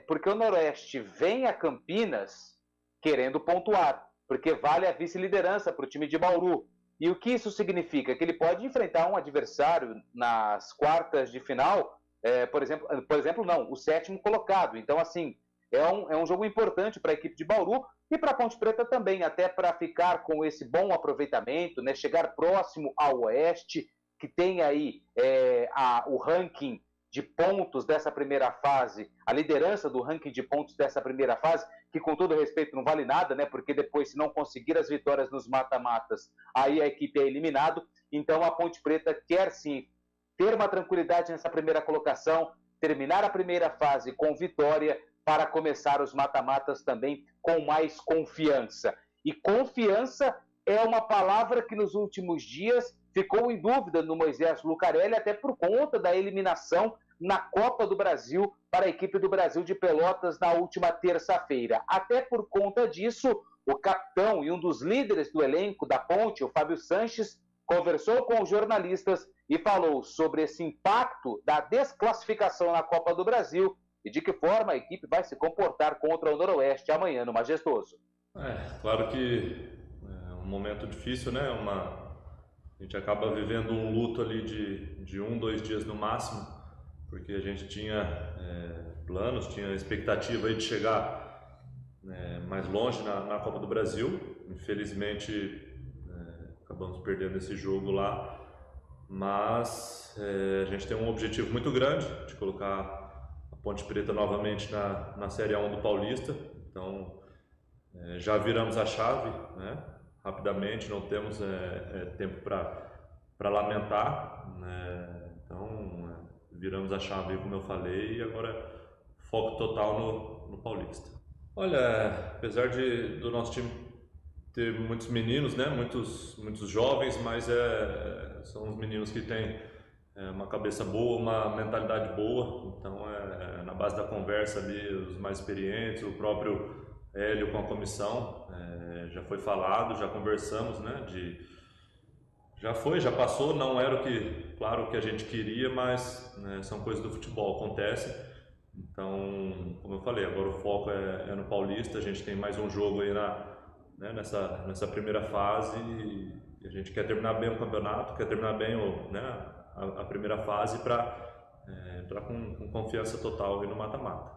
[SPEAKER 8] porque o Noroeste vem a Campinas querendo pontuar, porque vale a vice-liderança para o time de Bauru. E o que isso significa? Que ele pode enfrentar um adversário nas quartas de final, por exemplo, não, o 7º colocado. Então, assim, é um jogo importante para a equipe de Bauru e para a Ponte Preta também, até para ficar com esse bom aproveitamento, né, chegar próximo ao Oeste, que tem aí o ranking de pontos dessa primeira fase, a liderança do ranking de pontos dessa primeira fase, que com todo respeito não vale nada, né? Porque depois, se não conseguir as vitórias nos mata-matas, aí a equipe é eliminado. Então a Ponte Preta quer sim ter uma tranquilidade nessa primeira colocação, terminar a primeira fase com vitória para começar os mata-matas também com mais confiança. E confiança é uma palavra que nos últimos dias ficou em dúvida no Moisés Lucarelli, até por conta da eliminação na Copa do Brasil para a equipe do Brasil de Pelotas na última terça-feira. Até por conta disso, o capitão e um dos líderes do elenco da Ponte, o Fábio Sanches, conversou com os jornalistas e falou sobre esse impacto da desclassificação na Copa do Brasil e de que forma a equipe vai se comportar contra o Noroeste amanhã no Majestoso.
[SPEAKER 21] Claro que é um momento difícil, né? A gente acaba vivendo um luto ali de 1-2 dias no máximo, porque a gente tinha planos, tinha expectativa aí de chegar mais longe na Copa do Brasil. Infelizmente, acabamos perdendo esse jogo lá, mas a gente tem um objetivo muito grande de colocar a Ponte Preta novamente na Série A1 do Paulista. Então, já viramos a chave, né? Rapidamente, não temos tempo para lamentar, né? Então, viramos a chave, como eu falei, e agora foco total no Paulista. Olha, apesar do nosso time ter muitos meninos, né, muitos jovens, mas são os meninos que têm uma cabeça boa, uma mentalidade boa. Então, na base da conversa ali, os mais experientes, o próprio Hélio com a comissão, já foi falado, já conversamos, né, já passou, não era o que a gente queria, mas são coisas do futebol, acontecem. Então, como eu falei, agora o foco é no Paulista. A gente tem mais um jogo aí nessa primeira fase e a gente quer terminar bem o campeonato, quer terminar bem a primeira fase para entrar com confiança total aí no mata-mata.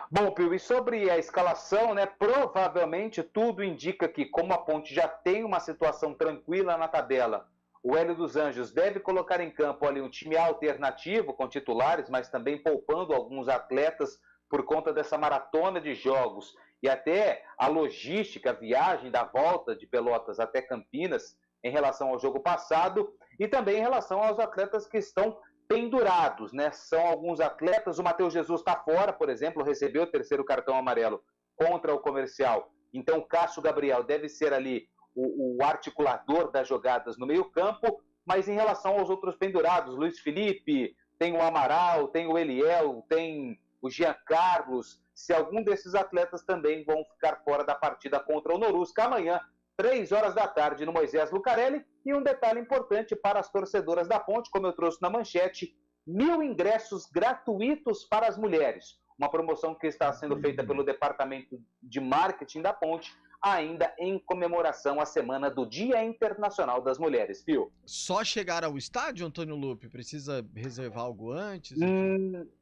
[SPEAKER 8] Bom, Pio, e sobre a escalação, né? Provavelmente tudo indica que, como a Ponte já tem uma situação tranquila na tabela, o Hélio dos Anjos deve colocar em campo ali um time alternativo com titulares, mas também poupando alguns atletas por conta dessa maratona de jogos e até a logística, a viagem da volta de Pelotas até Campinas em relação ao jogo passado e também em relação aos atletas que estão pendurados, né? São alguns atletas, o Matheus Jesus está fora, por exemplo, recebeu o terceiro cartão amarelo contra o Comercial. Então, o Cássio Gabriel deve ser ali o articulador das jogadas no meio-campo, mas em relação aos outros pendurados, Luiz Felipe, tem o Amaral, tem o Eliel, tem o Jean Carlos, se algum desses atletas também vão ficar fora da partida contra o Norusca amanhã, 3 horas da tarde, no Moisés Lucarelli. E um detalhe importante para as torcedoras da Ponte, como eu trouxe na manchete, 1.000 ingressos gratuitos para as mulheres. Uma promoção que está sendo feita pelo Departamento de Marketing da Ponte, ainda em comemoração à semana do Dia Internacional das Mulheres, Pio.
[SPEAKER 3] Só chegar ao estádio, Antônio Lupe? Precisa reservar algo antes?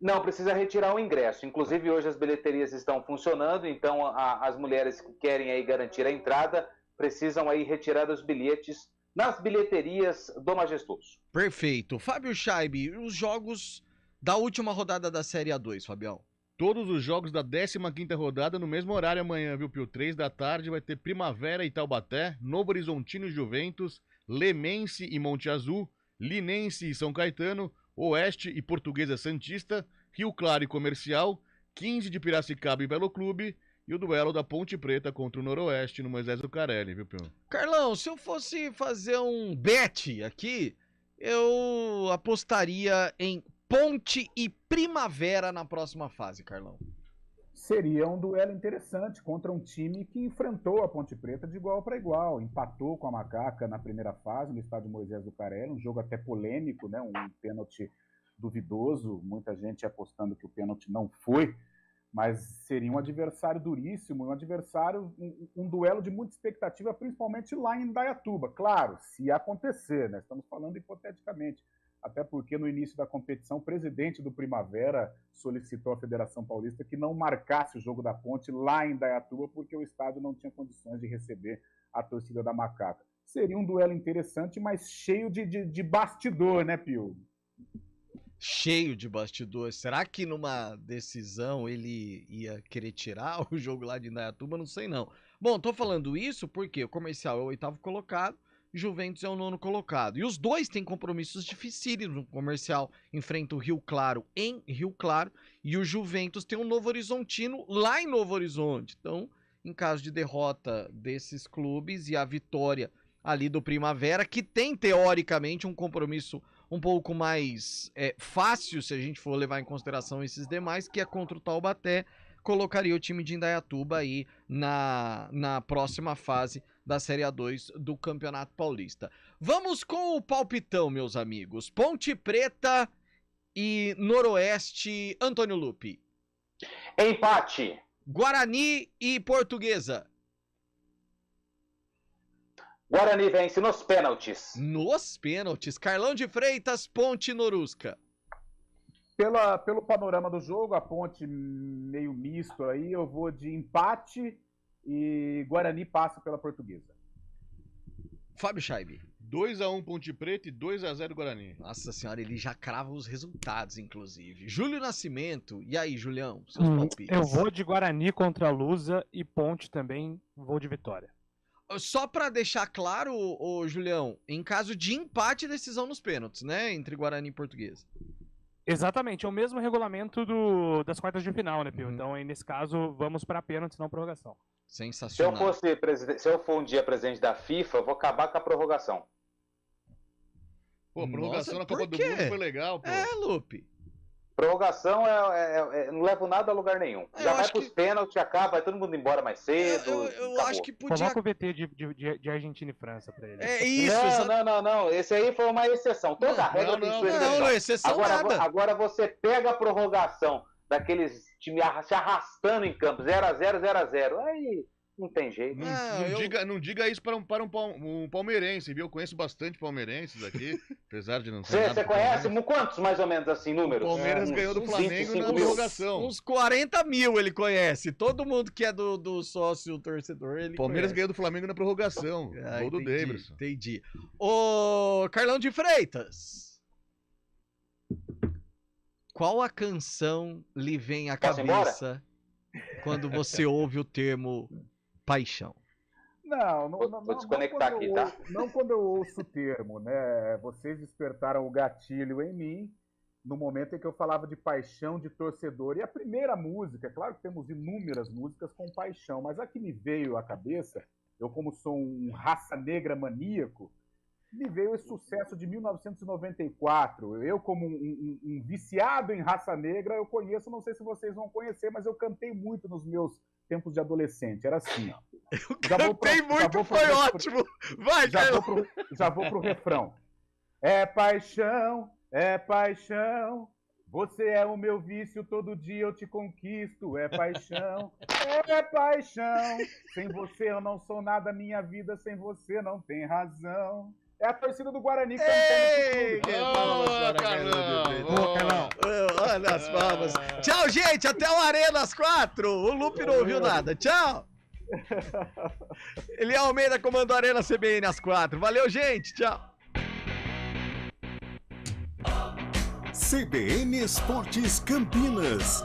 [SPEAKER 8] Não, precisa retirar o ingresso. Inclusive, hoje as bilheterias estão funcionando, então as mulheres que querem aí garantir a entrada precisam aí retirar os bilhetes nas bilheterias do Majestoso.
[SPEAKER 3] Perfeito. Fábio Scheibe, os jogos da última rodada da Série A2, Fabião.
[SPEAKER 9] Todos os jogos da 15ª rodada no mesmo horário amanhã, viu, Pio? 3 da tarde vai ter Primavera e Taubaté, Novo Horizontino e Juventus, Lemense e Monte Azul, Linense e São Caetano, Oeste e Portuguesa Santista, Rio Claro e Comercial, 15 de Piracicaba e Belo Clube, e o duelo da Ponte Preta contra o Noroeste no Moisés Lucarelli, viu, Pio?
[SPEAKER 3] Carlão, se eu fosse fazer um bet aqui, eu apostaria em Ponte e Primavera na próxima fase, Carlão.
[SPEAKER 10] Seria um duelo interessante contra um time que enfrentou a Ponte Preta de igual para igual, empatou com a Macaca na primeira fase, no estádio Moisés Lucarelli, um jogo até polêmico, né? Um pênalti duvidoso, muita gente apostando que o pênalti não foi, mas seria um adversário duríssimo, um duelo de muita expectativa, principalmente lá em Indaiatuba. Claro, se acontecer, né? Estamos falando hipoteticamente, até porque no início da competição o presidente do Primavera solicitou à Federação Paulista que não marcasse o jogo da Ponte lá em Indaiatuba, porque o estádio não tinha condições de receber a torcida da Macaca. Seria um duelo interessante, mas cheio de bastidor, né, Pio?
[SPEAKER 3] Cheio de bastidor. Será que numa decisão ele ia querer tirar o jogo lá de Indaiatuba? Não sei não. Bom, tô falando isso porque o Comercial é o 8º colocado, Juventus é o 9º colocado. E os dois têm compromissos dificílimos. O Comercial enfrenta o Rio Claro em Rio Claro e o Juventus tem um Novo Horizontino lá em Novo Horizonte. Então, em caso de derrota desses clubes e a vitória ali do Primavera, que tem teoricamente um compromisso um pouco mais fácil, se a gente for levar em consideração esses demais, que é contra o Taubaté, colocaria o time de Indaiatuba aí na próxima fase da Série A2 do Campeonato Paulista. Vamos com o palpitão, meus amigos. Ponte Preta e Noroeste, Antônio Lupe.
[SPEAKER 8] Empate.
[SPEAKER 3] Guarani e Portuguesa.
[SPEAKER 8] Guarani vence nos pênaltis.
[SPEAKER 3] Nos pênaltis. Carlão de Freitas, Ponte e Norusca.
[SPEAKER 10] Pelo panorama do jogo, a Ponte meio misto aí, eu vou de empate e Guarani passa pela Portuguesa.
[SPEAKER 3] Fábio Scheibe.
[SPEAKER 9] 2-1 Ponte Preta e 2-0 Guarani.
[SPEAKER 3] Nossa senhora, ele já crava os resultados, inclusive. Júlio Nascimento. E aí, Julião? Seus palpites.
[SPEAKER 4] Eu vou de Guarani contra a Lusa e Ponte também vou de vitória.
[SPEAKER 3] Só pra deixar claro, ô Julião, em caso de empate, decisão nos pênaltis, né? Entre Guarani e Portuguesa.
[SPEAKER 4] Exatamente, é o mesmo regulamento das quartas de final, né, Pio? Então, aí, nesse caso, vamos para pênaltis, não prorrogação.
[SPEAKER 3] Sensacional.
[SPEAKER 8] Se eu for um dia presidente da FIFA, eu vou acabar com a prorrogação.
[SPEAKER 9] Pô, prorrogação na Copa do Mundo foi legal, pô.
[SPEAKER 3] Lupe.
[SPEAKER 8] Prorrogação não leva nada a lugar nenhum. Já vai pros pênaltis, acaba, vai todo mundo embora mais cedo.
[SPEAKER 3] Eu acho que podia...
[SPEAKER 4] Coloca o VT de Argentina e França pra ele.
[SPEAKER 8] É isso. Não. Esse aí foi uma exceção. Toda regra tem sua exceção.
[SPEAKER 3] Não, exceção nada.
[SPEAKER 8] Agora você pega a prorrogação daqueles times se arrastando em campo, 0x0, 0x0. Aí não tem jeito.
[SPEAKER 9] Não diga isso para um palmeirense, viu? Eu conheço bastante palmeirenses aqui, apesar de não ser.
[SPEAKER 8] Você conhece quantos mais ou menos assim números?
[SPEAKER 9] O Palmeiras ganhou do Flamengo na prorrogação.
[SPEAKER 3] Uns 40 mil ele conhece. Todo mundo que é do sócio torcedor, ele
[SPEAKER 9] Palmeiras ganhou do Flamengo na prorrogação. Gol do Davidson.
[SPEAKER 3] Entendi. Ô, Carlão de Freitas. Qual a canção lhe vem à cabeça quando você ouve o termo paixão?
[SPEAKER 8] Vou desconectar aqui, tá?
[SPEAKER 10] Não quando eu ouço o termo, né? Vocês despertaram o gatilho em mim no momento em que eu falava de paixão de torcedor. E a primeira música, claro que temos inúmeras músicas com paixão, mas a que me veio à cabeça eu como sou um raça negra maníaco, me veio esse sucesso de 1994. Eu, como um viciado em raça negra, eu conheço, não sei se vocês vão conhecer, mas eu cantei muito nos meus tempos de adolescente. Era assim, ó.
[SPEAKER 3] Foi ótimo! Vai,
[SPEAKER 10] já vou pro refrão. É paixão, você é o meu vício, todo dia eu te conquisto. É paixão, sem você eu não sou nada, minha vida sem você não tem razão. É a torcida do Guarani cantando.
[SPEAKER 3] Olha as palmas. Tchau, gente. Até o Arena às 4. O Lupe não ouviu nada. Tchau. Eliel Almeida comandou a Arena CBN às 4. Valeu, gente. Tchau.
[SPEAKER 2] CBN Esportes Campinas.